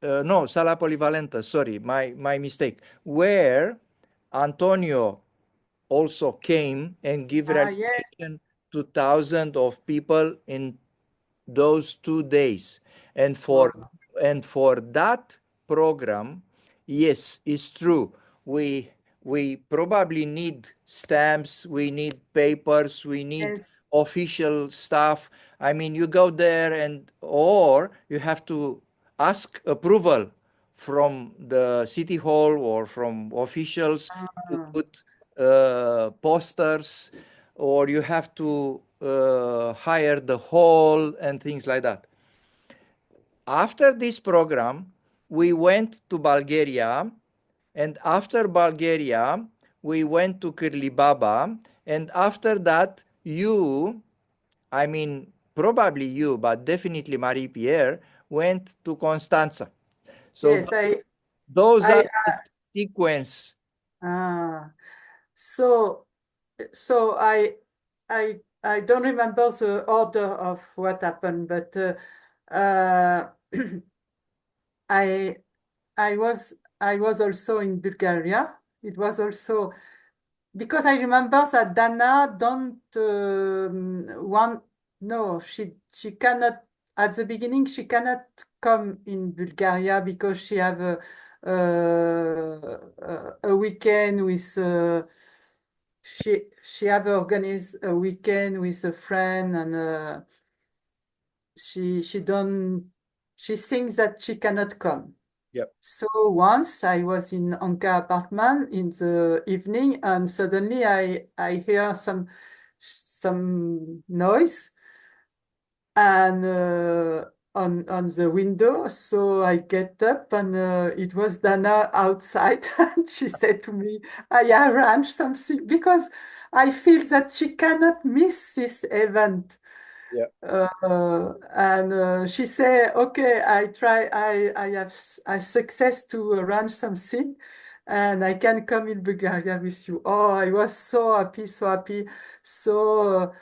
no, Sala Polivalenta, sorry, my mistake. Where Antonio also came and give yes. realization to thousands of people in those 2 days. And for Wow. and for that program, yes, it's true. We probably need stamps, we need papers, we need Yes. official stuff. I mean, you go there and or you have to ask approval from the city hall or from officials to Ah, put posters, or you have to hire the hall and things like that. After this program, we went to Bulgaria, and after Bulgaria, we went to Kirlibaba, and after that, I mean, probably you, but definitely Marie Pierre, went to Constanza. So yes. those are I, the sequence. ah, so, I don't remember the order of what happened, but uh, I I was I was also in Bulgaria. It was also because I remember that Dana don't want. No, she cannot at the beginning. She cannot come in Bulgaria because she have a weekend with. She have organized a weekend with a friend, and she don't. She thinks that she cannot come. Yep, So once I was in Anka apartment in the evening, and suddenly I hear some noise, and on the window. So I get up, and it was Dana outside. And she said to me, I arranged something because I feel that she cannot miss this event. yep, And she said, "Okay, I have I success to arrange something, and I can come in Bulgaria with you." Oh, I was so happy, so happy. So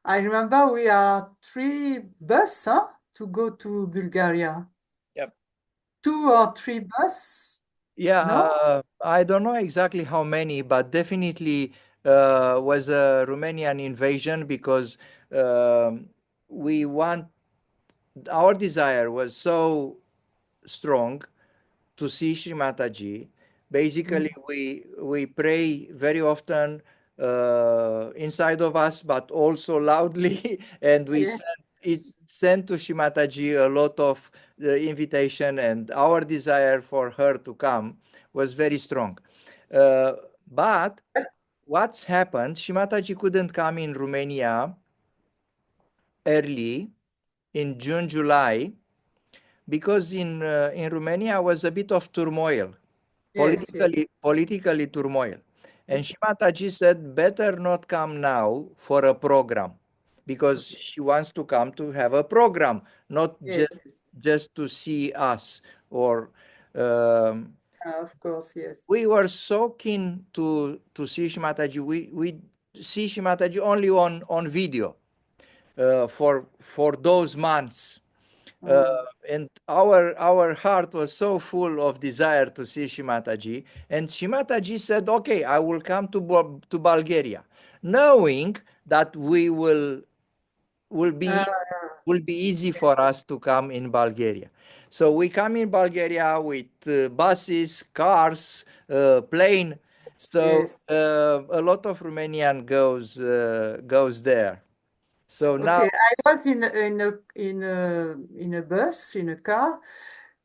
I remember we are three bus, to go to Bulgaria. yep. Two or three bus? Yeah, No? I don't know exactly how many, but definitely was a Romanian invasion because um, we want our desire was so strong to see Shri Mataji. Basically, Mm. we pray very often inside of us, but also loudly, and Yes. it sent to Shri Mataji a lot of the invitation, and our desire for her to come was very strong. Uh, but what's happened? Shri Mataji couldn't come in Romania early in June, July, because in Romania was a bit of turmoil, Yes, yes, politically turmoil. And yes, Shimataji said, better not come now for a program because okay. she wants to come to have a program, not Yes, just yes. just to see us. Or um, Of course, yes. we were so keen to see Shimataji. We see Shimataji only on video for those months. Uh, Oh, and our heart was so full of desire to see Shimataji. And Shimataji said, "Okay, I will come to Bulgaria, knowing that will ah, will be easy for us to come in Bulgaria." So we come in Bulgaria with buses, cars, plane. So yes. a lot of Romanian goes there. So now, Okay, I was in a bus, in a car,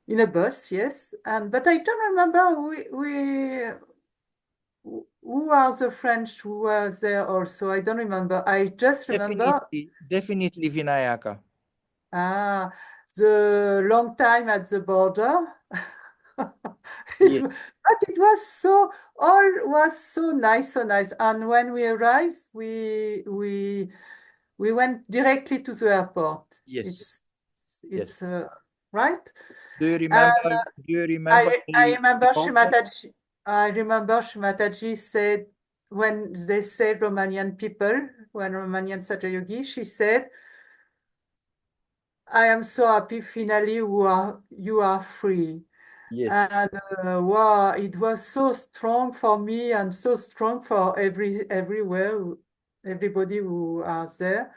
in a bus, yes. And but I don't remember who are the French who were there also. I don't remember. I just remember definitely Vinayaka. ah the long time at the border. Yes, But it was so all was so nice, so nice. And when we arrived, we went directly to the airport. yes, It's yes. it's right. Do you And remember? Do you remember I the remember emotion? Shimataji. I remember Shimataji said when they said Romanian people, when Romanian Sahaja Yogi, she said, "I am so happy finally you are free." Yes, And wow, it was so strong for me and so strong for everywhere, everybody who are there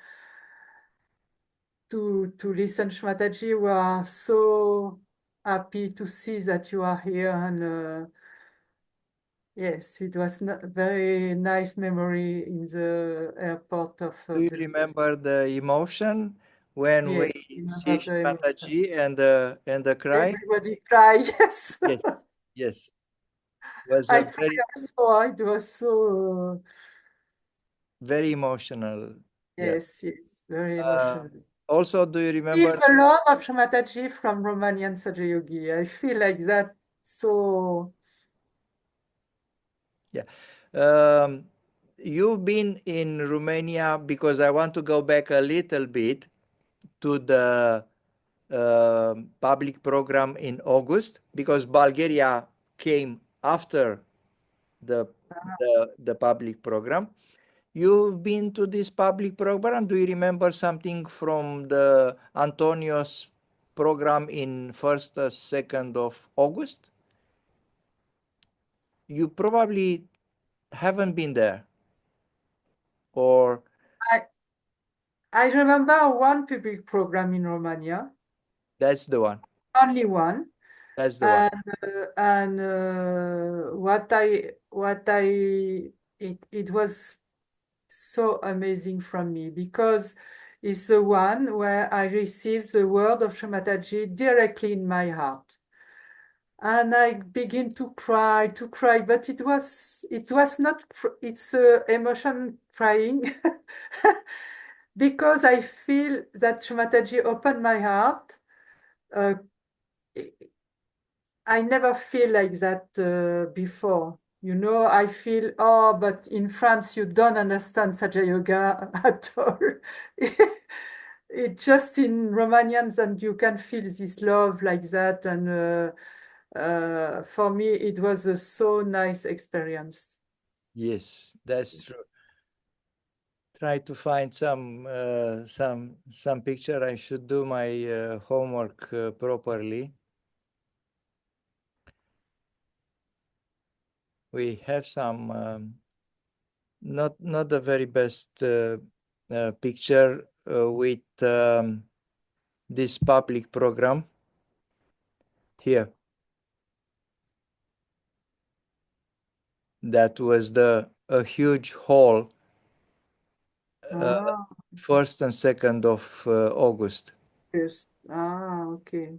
to listen Shmataji. We are so happy to see that you are here. And yes, it was very nice memory in the airport of do you Budapest. remember the emotion when Yes, we remember see the emotion. Mataji and the cry? Everybody cry, yes. Yes, yes, was I a cry very also. It was so, very emotional. Yeah. yes, yes, very Uh, emotional. Also, do you Feel remember? the love of Shamataji from Romanian Sahaja Yogi. I feel like that so. Yeah. Um, you've been in Romania, because I want to go back a little bit to the public program in August, because Bulgaria came after the the public program. You've been to this public program. Do you remember something from the Antonio's program in 1st, 2nd of August? You probably haven't been there, or I, I remember one public program in Romania, that's the one. only one. That's the one. And it was so amazing from me because it's the one where I received the word of Shamataji directly in my heart. And I begin to cry, but it was not, it's emotion crying because I feel that Shamataji opened my heart. Uh, I never feel like that before. You know, I feel, oh, but in France, you don't understand Sahaja Yoga at all. It's just in Romanians, and you can feel this love like that. And for me, it was a so nice experience. Yes, that's true. Try to find some picture. I should do my homework properly. We have some not the very best picture with this public program here. That was the a huge hall, uh, Ah, 1st and 2nd of August. yes. Ah, okay.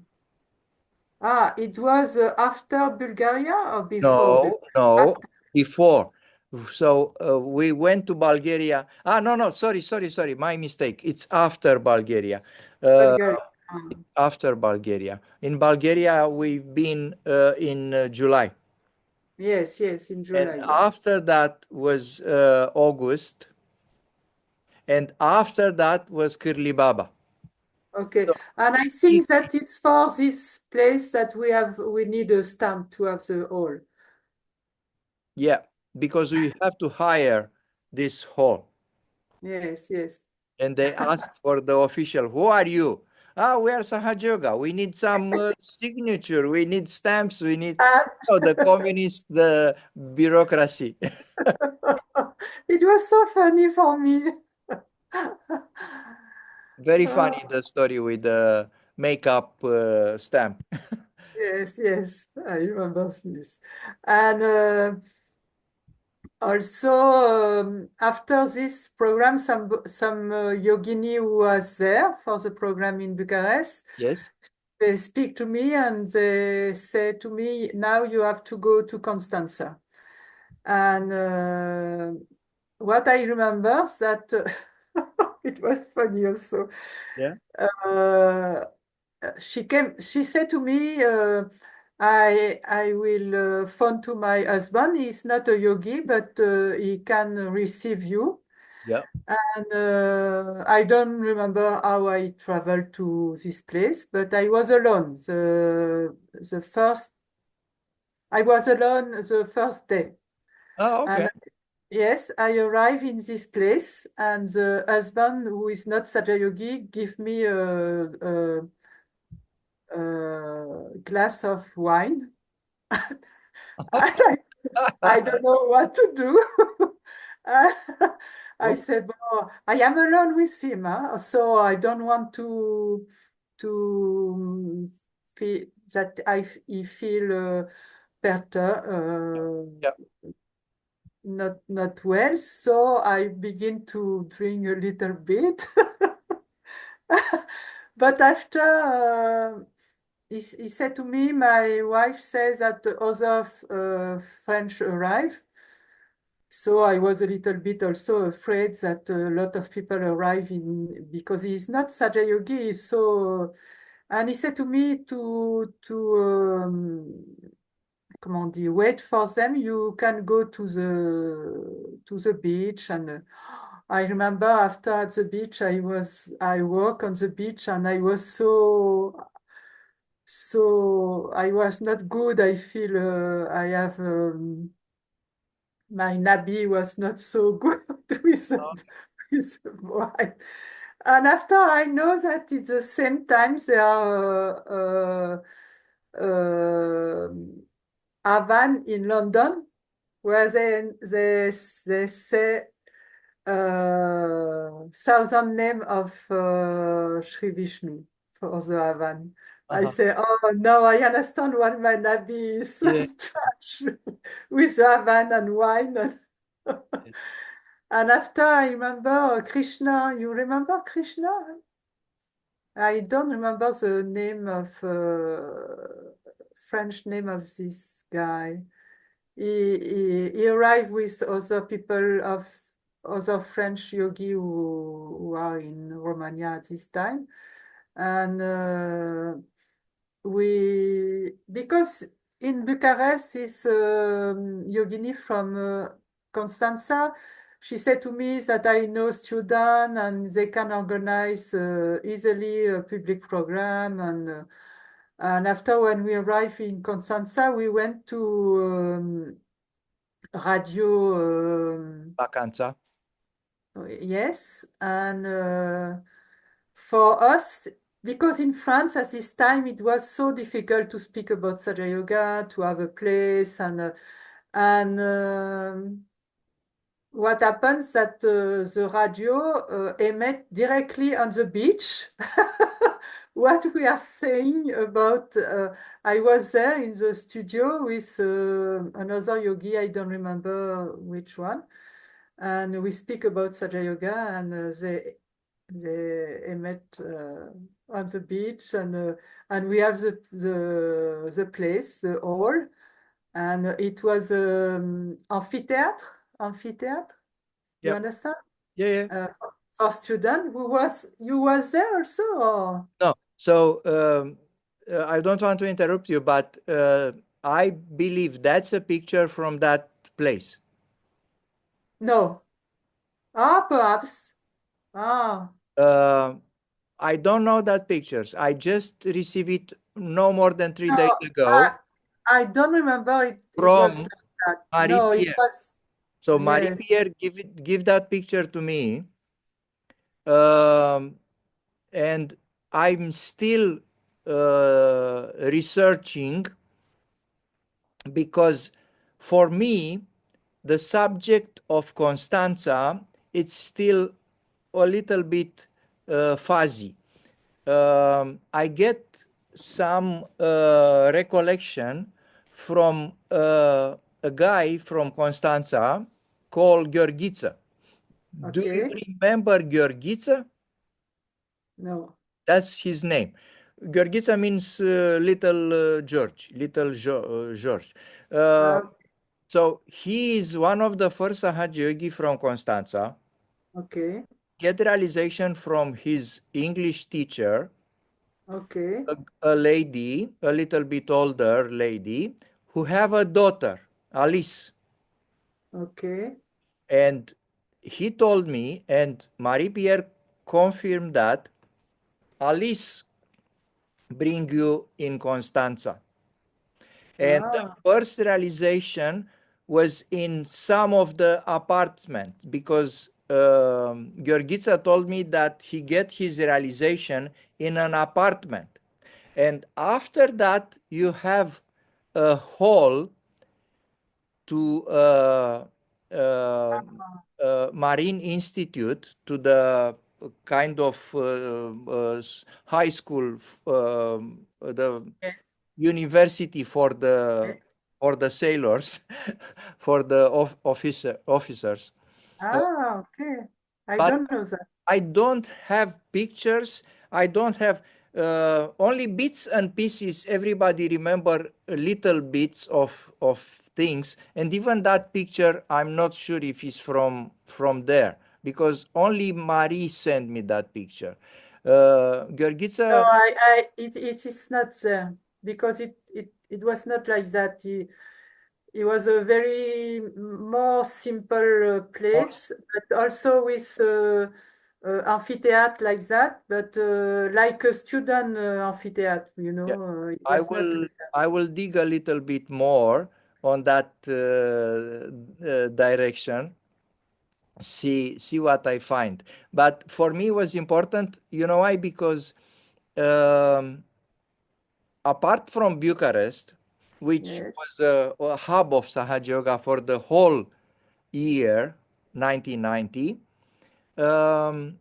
Ah, it was after Bulgaria or before No, Bulgaria? no, After before. So we went to Bulgaria. Ah, no, no, sorry, my mistake. It's after Bulgaria. Uh, Bulgaria. Ah, After Bulgaria. In Bulgaria, we've been in July. yes, yes, in And July, yes. after that was August. And after that was Kirli Baba. Okay. So, And I think that it's for this place that we need a stamp to have the hall. yeah, because we have to hire this hall. Yes, yes. And they ask for the official, who are you? Ah, we are Sahaja Yoga. We need some signature. We need stamps. We need And the communist, the bureaucracy. it was so funny for me. Very Uh, funny, the story with the makeup stamp. yes, yes, I remember this. And also, after this program, some yogini who was there for the program in Bucharest, Yes. they speak to me and they say to me, now you have to go to Constanza. And what I remember is that it was funny also. Yeah. Uh, she said to me, I will phone to my husband. He's not a yogi, but he can receive you. Yeah. And I don't remember how I traveled to this place, but I was alone. The first I was alone the first day. Oh, okay. And yes, I arrive in this place, and the husband, who is not Sahaja Yogi, give me a glass of wine. And I don't know what to do. Uh, I Oops. said, "Oh, I am alone with him, huh? So I don't want to feel that he feel better, Yeah. not well. So I begin to drink a little bit, but after he said to me, my wife says that the other French arrive. So I was a little bit also afraid that a lot of people arrive in because he's not Sahaja Yogi. So and he said to me to comment on dit, wait for them. You can go to the beach. And I remember after at the beach, I walk on the beach and I was so I was not good. I feel I have my nabi was not so good with the wine. And after I know that at the same time there are Havan in London, where they say thousand name of Sri Vishnu for the Havan. I Uh-huh. say, oh, now I understand what my Nabi is so Yeah. strange with Havan and wine. And after I remember Krishna, you remember Krishna? I don't remember the name of French name of this guy. He arrived with other people of other French yogi who are in Romania at this time. And we, because in Bucharest, this yogini from Constanza, she said to me that I know students and they can organize easily a public program. And after when we arrived in Constanza, we went to radio, Vacanza. yes, and for us, because in France at this time it was so difficult to speak about Sahaja Yoga, to have a place, and what happens that the radio emit directly on the beach what we are saying about. I was there in the studio with another yogi, I don't remember which one, and we speak about Sahaja Yoga, and they emit on the beach, and we have the place, the hall, and it was amphitheater. You Yep. understand? Yeah, yeah. Uh, for student who was you was there also, or No. So I don't want to interrupt you, but I believe that's a picture from that place. no? Ah, perhaps. Ah, Uh, I don't know that pictures. I just received it no more than 3 days No, ago I don't remember it was from like that. No, it Marie-Pierre. was, So yes, Marie-Pierre give that picture to me. Um, and I'm still researching because for me, the subject of Constanza, it's still a little bit fuzzy. I get some recollection from a guy from Constanza called Gheorghiță. Do you okay. remember Gheorghiță? No. That's his name. Gheorghiță means little George, George. Uh, Uh, so he is one of the first Sahaja Yogi from Constanța. okay, Get realization from his English teacher, okay, a lady, a little bit older lady, who have a daughter, Alice. okay. And he told me, and Marie-Pierre confirmed that Alice bring you in Constanța. And the Ah, first realization was in some of the apartments because Gheorghiță told me that he get his realization in an apartment. And after that, you have a hall to uh, Marine Institute, to the kind of high school, the yes, university yes. for the sailors, for the officers. Uh, Ah, okay. I but don't know that. I don't have pictures. I don't have only bits and pieces. Everybody remember little bits of things, and even that picture, I'm not sure if it's from there because only Marie sent me that picture. No, Gheorghiță, it is not there because it was not like that. It was a very more simple place, but also with amphitheater like that, but like a student amphitheater, yeah, it was not like that. I will dig a little bit more on that direction, see what I find. But for me, it was important. You know why? Because um, apart from Bucharest, which Yes, was a hub of Sahaja Yoga for the whole year 1990, um,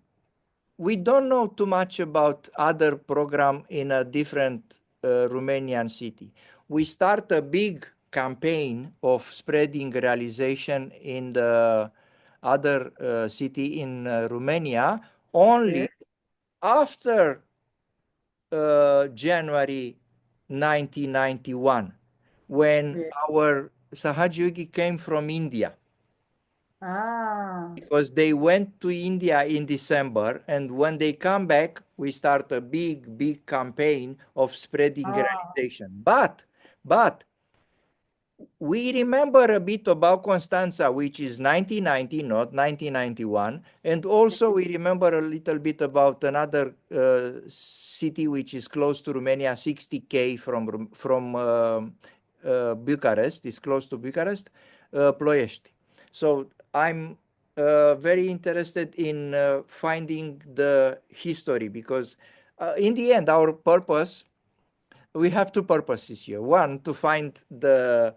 we don't know too much about other program in a different Romanian city. We start a big campaign of spreading realization in the other city in Romania yes, only after January 1991, when yes. our Sahaja Yogi came from India Ah, because they went to India in December, and when they come back, we start a big campaign of spreading ah, realization. But we remember a bit about Constanza, which is 1990, not 1991. And also we remember a little bit about another city which is close to Romania, 60K from Bucharest, is close to Bucharest, Ploiești. So I'm very interested in finding the history because in the end, our purpose, we have two purposes here. One, to find the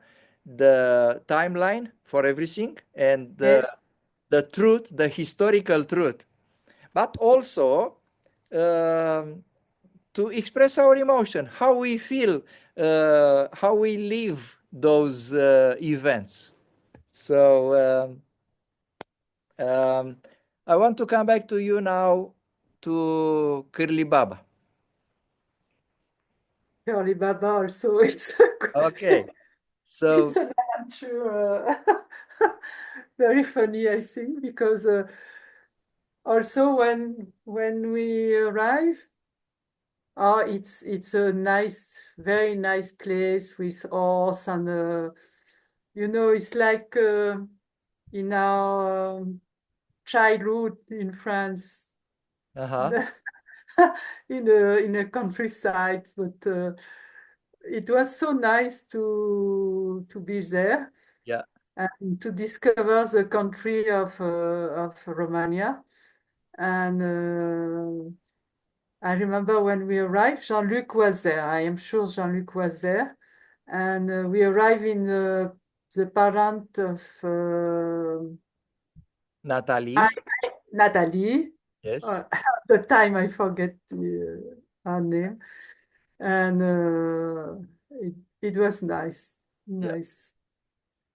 timeline for everything and yes. the truth, the historical truth, but also um, to express our emotion, how we feel, how we live those events. So I want to come back to you now to Kirli Baba. Curly Baba also, Okay, it's so an adventure, very funny, I think, because also when we arrive, oh, it's a nice, very nice place with horse and it's like in our childhood in France. uh-huh. in a countryside, but it was so nice to be there Yeah. and to discover the country of Romania. And I remember when we arrived, Jean-Luc was there. I am sure Jean-Luc was there. And we arrived in the parent of Natalie. Natalie. Yes. At the time I forget her name. And it was nice, Yeah. nice.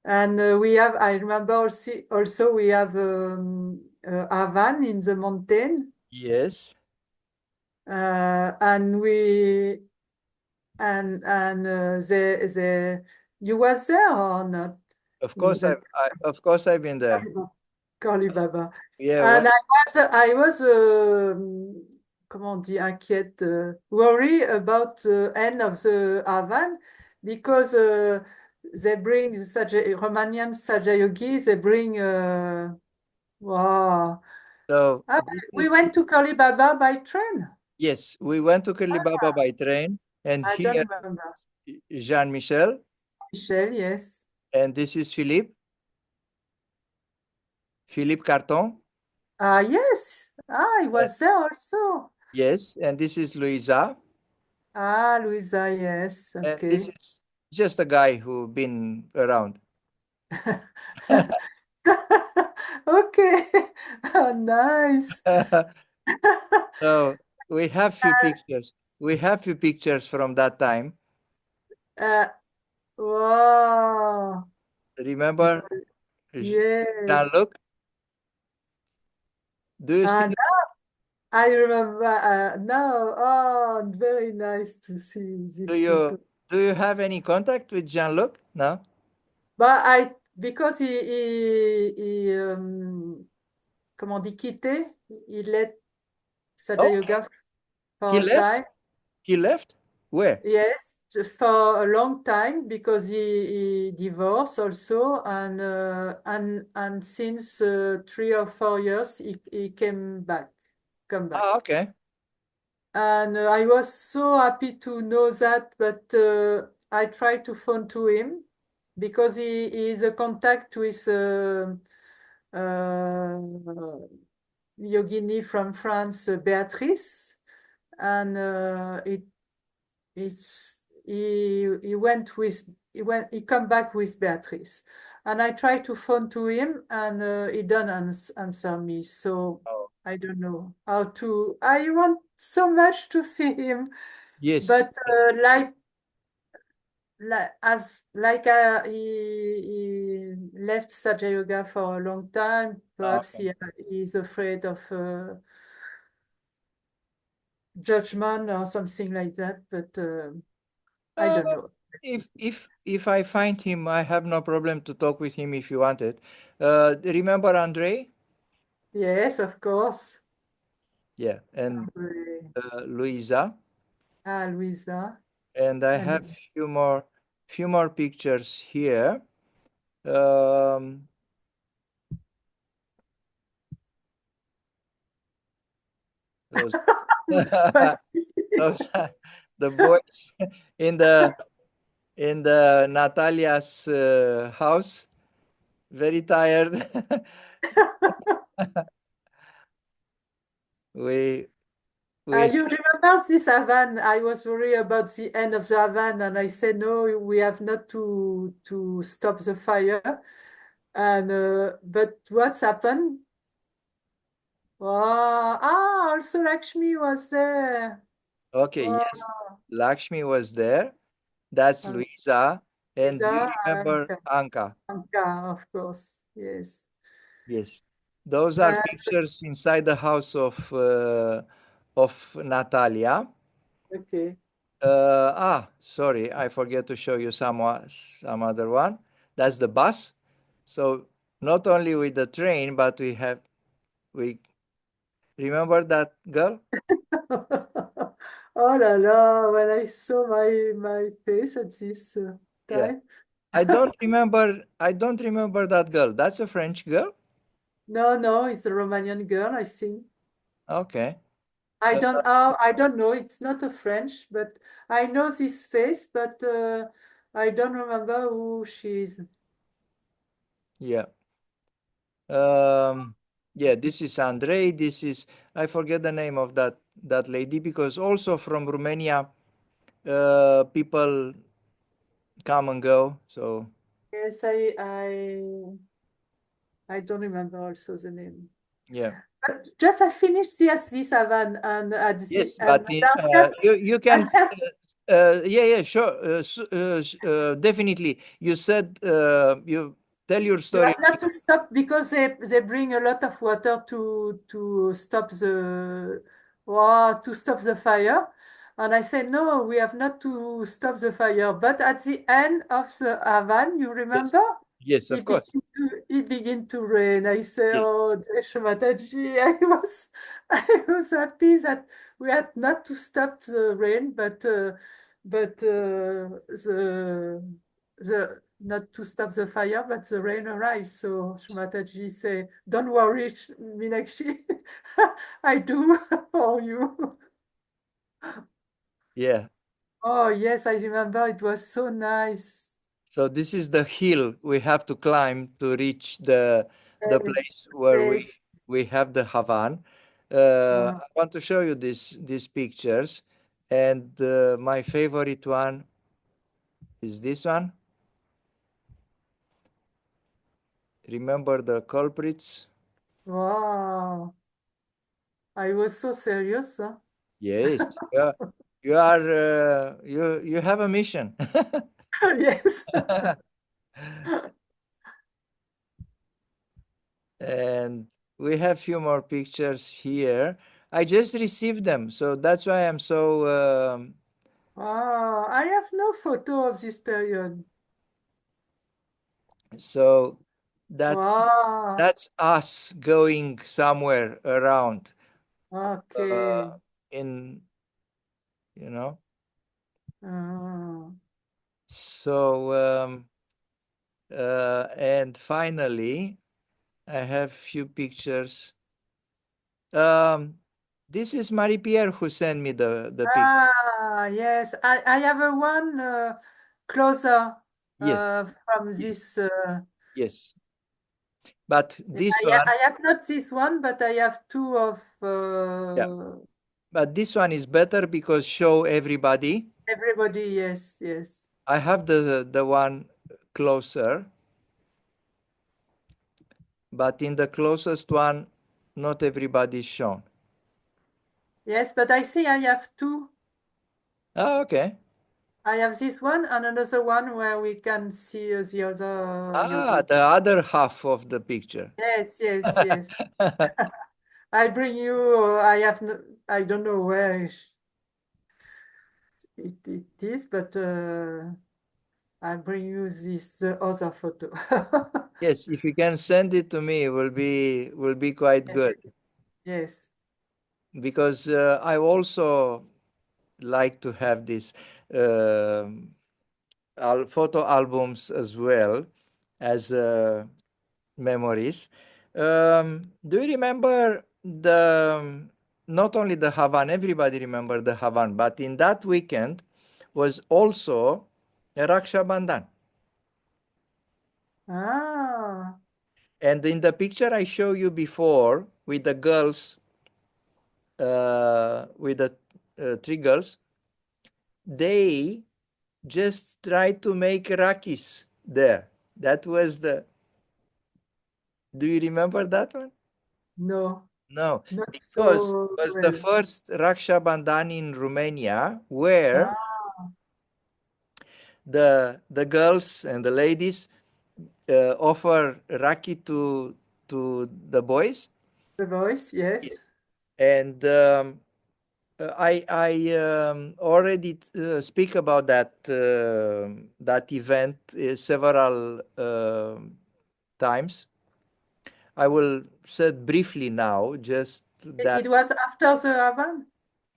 And I remember also we have a van in the mountain. Yes. And we and you was there or not Of in course that I've been there. Curly Baba? Yeah, And I was comment on dit inquiète, worried about the end of the Havan because they bring Romanian Sahaja Yogis. They bring wow. so Ah, this we is went to Curly Baba by train. yes, we went to Kiribati by train, and I don't here remember. Jean-Michel, Michel, yes. and this is Philippe Carton. Ah, yes. Ah, I And was there also. yes, and this is Louisa, Ah, Louisa, yes. and this Okay. is just a guy who been around. Okay. Oh, nice. So we have few pictures. We have few pictures from that time. Uh, wow. Remember Yes. Jean-Luc? Do you And still I remember now. Oh, very nice to see do this you photo. do you have any contact with Jean-Luc? No? But because he comment on dit, quitté, he let Saja Okay. Yoga He for a left? time. He left? Where? Yes, for a long time because he divorced also, and since 3 or 4 years he come back. Ah, okay. And I was so happy to know that, but I tried to phone to him because he is a contact with uh, yogini from France, Beatrice, and he come back with Beatrice, and I tried to phone to him, and he don't answer me. So Oh, I don't know how to. I want so much to see him, yes. but he left Saja Yoga for a long time. Ah, Perhaps okay. he's afraid of judgment or something like that. But I Uh, don't know. if I find him, I have no problem to talk with him if you want it. Remember Andre? Yes, of course. Yeah, and Uh, Luisa. Louisa. And I And have few more pictures here. Um, those but those are the boys in the Natalia's house, very tired. We we you remember this Havan? I was worried about the end of the Havan, and I said no, we have not to stop the fire. And but what's happened? Wow. Ah, also Lakshmi was there. okay, Wow. yes. Lakshmi was there. That's And Luisa. And do you Lisa and remember Anka? Anka, of course. Yes. Yes. Those are Uh, pictures inside the house of Natalia. okay. Sorry, I forget to show you some other one. That's the bus. So not only with the train, but we remember that girl? Oh la la, when I saw my face at this Yeah. time. I don't remember that girl. That's a French girl? No, no, it's a Romanian girl, I think. Okay. I don't know. It's not a French, but I know this face, but I don't remember who she is. Yeah. Um, yeah, this is Andrei. This is I forget the name of that lady because also from Romania, people come and go. So Yes, I don't remember also the name. yeah. But just I finished this Havan and at the Yes, and but now just you can and just yeah, sure, definitely. You said you tell your you story. have not to stop because they bring a lot of water to stop the to stop the fire. And I said, no, we have not to stop the fire. But at the end of the Havan, you Yes, remember, yes, of course. it began to rain. I say, Yes, oh, Mataji, I was happy that we had not to stop the rain, but the not to stop the fire, but the rain arrives. So Mataji say, don't worry, Meenakshi, I do for you. yeah. Oh, yes, I remember it was so nice. So this is the hill we have to climb to reach the Yes, place where yes. we have the Havan. Uh, I want to show you these pictures, and my favorite one is this one. Remember the culprits? wow. I was so serious. Huh? Yes, yeah. You are you have a mission. Yes. And we have few more pictures here. I just received them, so that's why I'm so Ah, I have no photo of this period. so that's Wow. that's us going somewhere around uh, Okay. in you know. Ah. So and finally, I have few pictures. Um, this is Marie Pierre who sent me the pic. Ah, yes. I have a one closer Yes, from yes, this. yes. But this one, I have not this one, but I have two of yeah. But this one is better because show everybody. everybody. Yes, yes. I have the one closer, but in the closest one, not everybody is shown. Yes, but I see I have two. Ah, okay. I have this one and another one where we can see the other Ah, yogi. the other half of the picture. Yes, yes, yes. I bring you. I have. No, I don't know where it is, but I bring you this other photo. Yes, if you can send it to me, will be quite Yes, good yes. because I also like to have this um photo albums as well as memories. Do you remember not only the Havan, everybody remember the Havan, but in that weekend was also a Raksha Bandhan. Ah, And in the picture I show you before with the girls, with the three girls, they just tried to make Rakis there. That was the. Do you remember that one? no, No, not because so it was the well. first Raksha Bandhan in Romania where Ah, the girls and the ladies offer Raki to the boys. the voice, yes. Yes. And I already speak about that event several times. I will say it briefly now, just that It was after the Havan?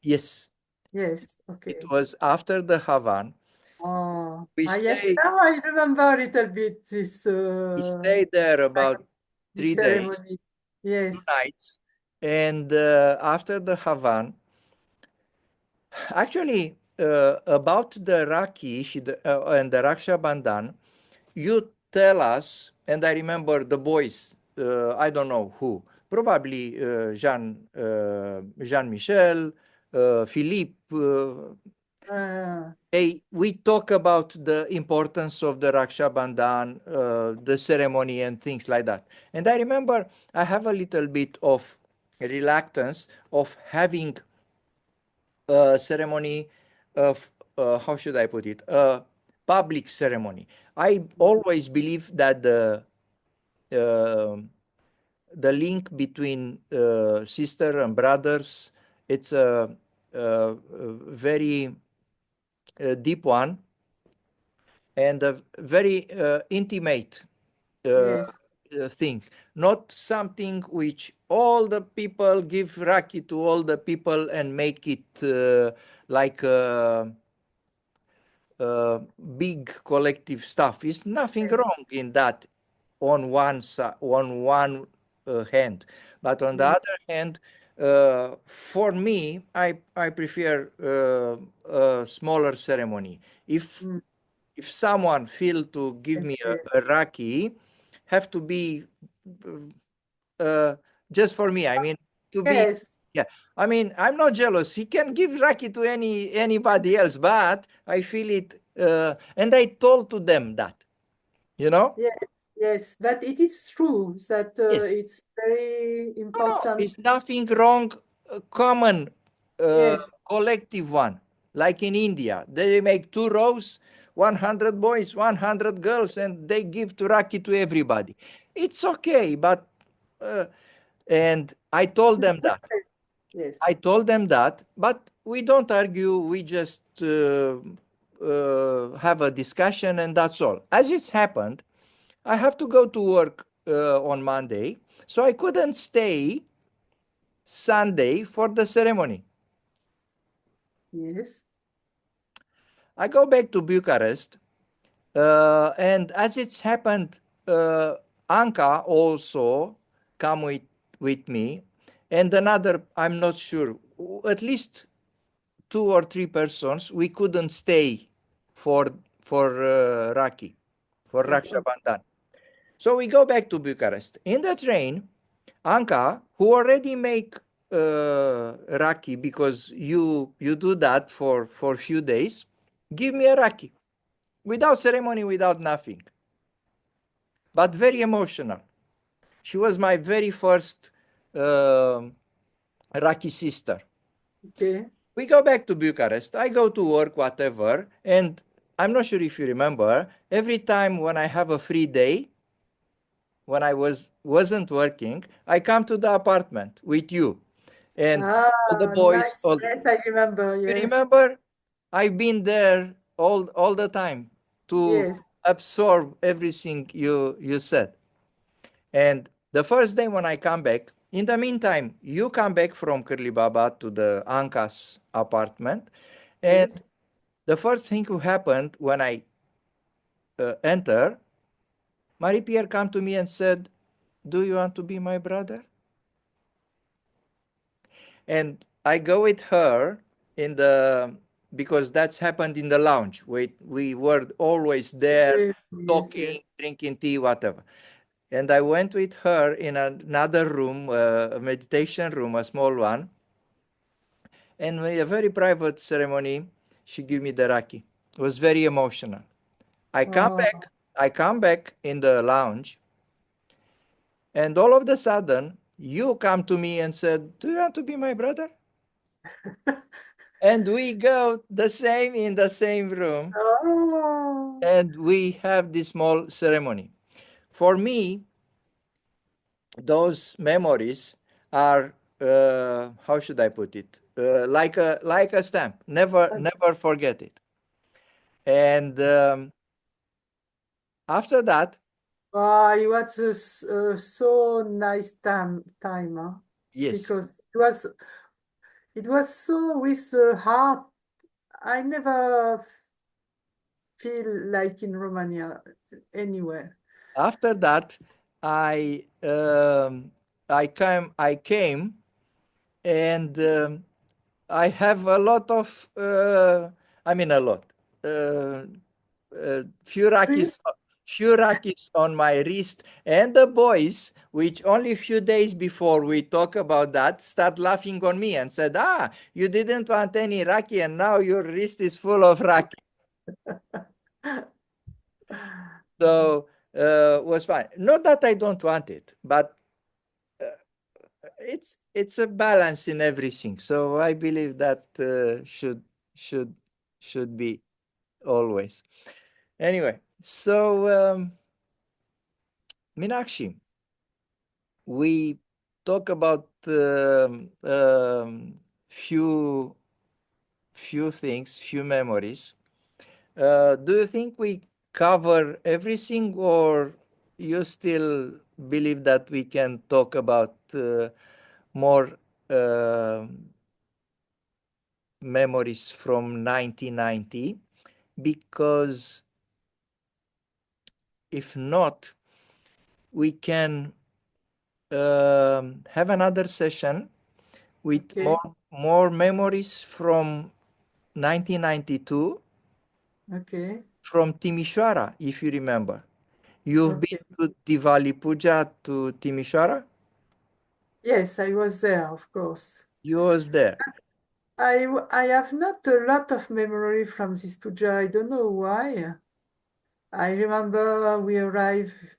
yes, Yes, it okay. was after the Havan. Oh, We ah, yes, stay now I remember a little bit we stayed there about this 3 days, ceremony. two Yes. nights, and after the Havan. Actually, about the Rakhi and the Raksha Bandhan, you tell us, and I remember the boys, I don't know who, probably Jean Michel, Philippe. Uh, We talk about the importance of the Raksha Bandhan, the ceremony, and things like that. And I remember I have a little bit of reluctance of having ceremony of how should I put it? Public ceremony. I always believe that uh, the link between sister and brothers, it's a very deep one and a very intimate uh, yes, thing, not something which all the people give Raki to all the people and make it like big collective stuff. Is nothing yes, wrong in that on one side, on one hand, but on the yes, other hand, for me, I prefer a smaller ceremony. If mm, if someone feel to give yes, me yes, a Raki, have to be uh, just for me. I mean, to be, yes, yeah. I mean, I'm not jealous. He can give Raki to anybody else, but I feel it, and I told to them that, you know. yes, yes. But it is true that Yes. it's very No, no, important. it's nothing wrong. Common, Yes, collective one, like in India, they make two rows, 100 boys, 100 girls, and they give turaki to everybody. It's okay, but uh, and I it's told not them the that. same. Yes, I told them that, but we don't argue. We just have a discussion, and that's all. As it's happened, I have to go to work on Monday, so I couldn't stay Sunday for the ceremony. yes, I go back to Bucharest, and as it's happened, Anka also come with me, and another, I'm not sure, at least two or three persons, we couldn't stay for Raki, for Raksha okay, Bandhan. So we go back to Bucharest. In the train, Anka, who already make Raki because you do that for few days, give me a Raki without ceremony, without nothing, but very emotional. She was my very first Raki sister. okay. We go back to Bucharest. I go to work, whatever, and I'm not sure if you remember. Every time when I have a free day, when I wasn't working, I come to the apartment with you and all the Ah, boys. nice. All Yes, I remember. you Yes, remember? I've been there all the time to yes, absorb everything you said. And the first day when I come back, in the meantime, you come back from Curly Baba to the Anka's apartment, and yes. the first thing who happened when I enter, Marie Pierre came to me and said, "Do you want to be my brother?" And I go with her in the because that's happened in the lounge. We were always there Yes, yes, yes. talking, drinking tea, whatever. And I went with her in another room, a meditation room, a small one. And with a very private ceremony, she gave me the Raki. It was very emotional. I come Oh. back, I come back in the lounge, and all of a sudden, you come to me and said, "Do you want to be my brother?" And we go the same in the same room, Oh, and we have this small ceremony. For me, those memories are how should I put it? Like a stamp. Never forget it. And after that, oh, it was a so nice time, huh? yes. Because it was so with the heart. I never feel like in Romania anywhere. After that, I um, I came and I have a lot of, I mean, a lot. Uh, few Really? rakis, few rakis on my wrist, and the boys, which only a few days before we talk about that, start laughing on me and said, "Ah, you didn't want any raki, and now your wrist is full of raki." So was fine. Not that I don't want it, but it's a balance in everything. So I believe that should should be always. Anyway, so Meenakshi, we talk about few things, few memories. Do you think we cover everything, or you still believe that we can talk about more memories from 1990? Because if not, we can have another session with Okay, more memories from 1992 okay, from Timișoara, if you remember. You've okay. been to Diwali Puja to Timișoara? Yes, I was there, of course. You was there. I have not a lot of memory from this puja. I don't know why. I remember we arrived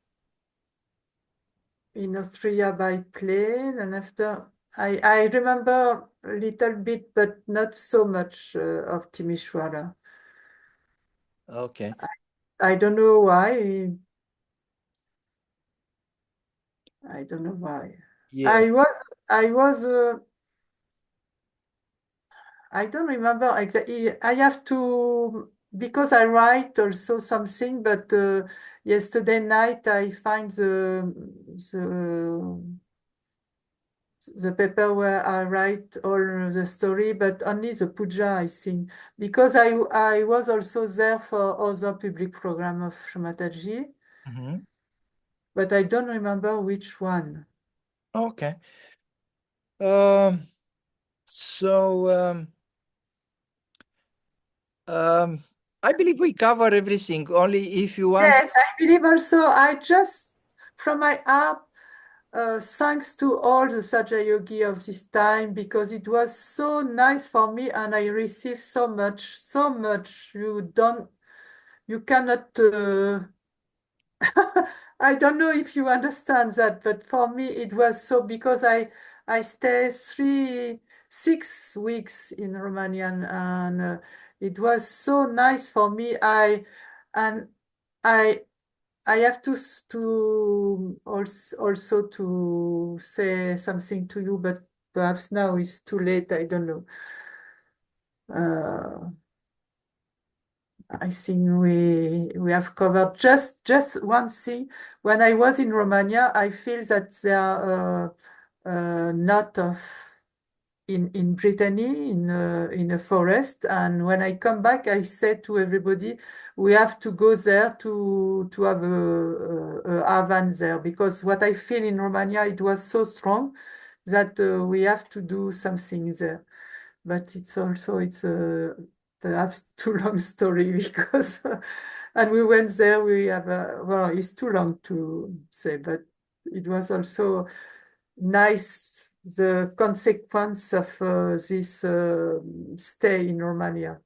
in Austria by plane, and after I remember a little bit, but not so much of Timișoara. Okay. I don't know why. I don't know why. Yeah. I was I was I don't remember exactly. I have to because I write also something, but yesterday night I find the paper where I write all the story, but only the puja, I think, because I was also there for other public program of Mataji, Mhm. but I don't remember which one. Okay. Um, so um, I believe we cover everything. Only if you want. Yes, I believe also. I just from my heart. Thanks to all the Sahaja Yogi of this time because it was so nice for me and I received so much, so much. You cannot. I don't know if you understand that, but for me it was so because I stayed 6 weeks in Romania and it was so nice for me. And I I have to also to say something to you, but perhaps now it's too late. I don't know. Uh, I think we have covered just one thing. When I was in Romania, I feel that there are not of in Brittany in a forest. And when I come back, I said to everybody, we have to go there to have a van there because what I feel in Romania it was so strong that we have to do something there. But it's perhaps too long story because and we went there. We have a well, it's too long to say, but it was also nice the consequence of this stay in Romania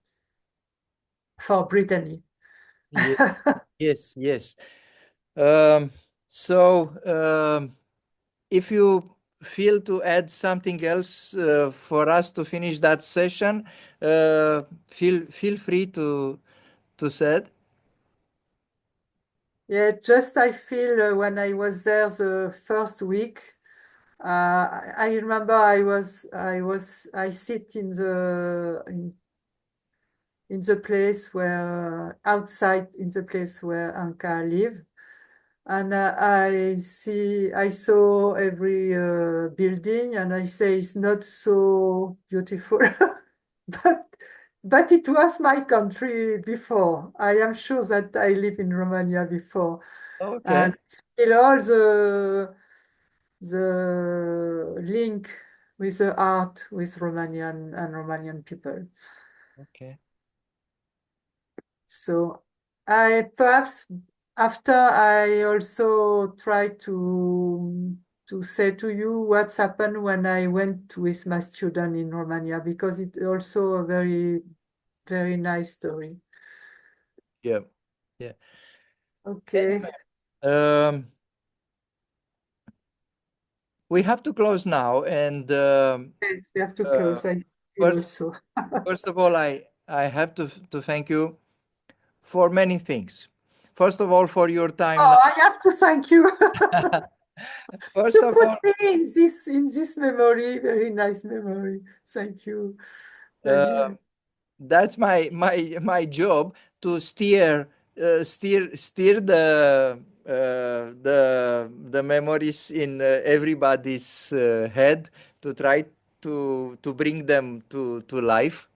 for Brittany. Yeah. Yes, yes. Um, so if you feel to add something else for us to finish that session, feel free to say it. Yeah, just I feel when I was there the first week, I remember I sit in the place where outside in the place where Anka live. And I saw every building, and I say it's not so beautiful, but it was my country before. I am sure that I lived in Romania before, Okay. and all the link. with the art with Romanian and Romanian people. Okay. So I perhaps after I also try to say to you what's happened when I went with my student in Romania because it's also a very nice story. Yeah. Yeah. Okay. Um, we have to close now, and Yes, we have to uh, close. I feel first, also. first of all, I have to thank you for many things. First of all, for your time now. Oh, I have to thank you First to of put all, me in this memory, very nice memory. Thank you, uh, Daniel. that's my job to steer the memories in everybody's head to try to bring them to life.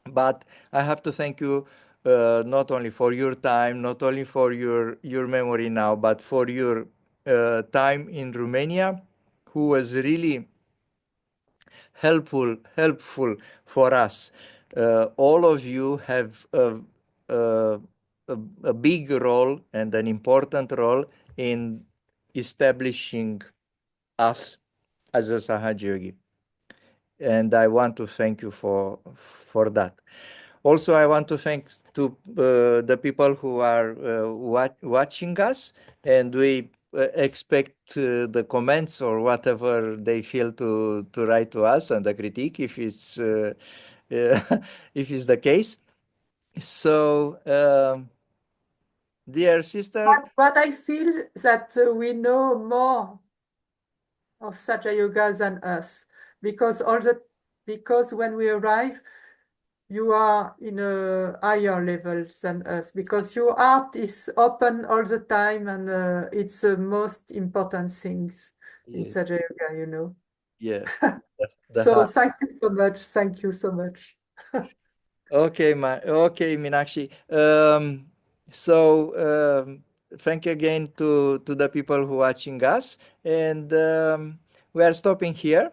But I have to thank you not only for your time, not only for your memory now, but for your time in Romania, who was really helpful for us. All of you have a, a big role and an important role in establishing us as a Sahaja Yogi, and I want to thank you for that. Also, I want to thank to the people who are watching us, and we expect the comments or whatever they feel to write to us and the critique if it's if it's the case. So, dear sister, But I feel that we know more of Sahaja Yoga than us because because when we arrive, you are in a higher level than us because your art is open all the time and it's the most important things in yes, Sahaja Yoga, you know. yes, the So heart. thank you so much. Thank you so much. Okay, Meenakshi. So thank you again to the people who are watching us, and we are stopping here.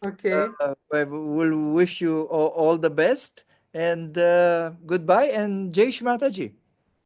Okay. We will wish you all the best, and goodbye, and Jai Shri Mataji.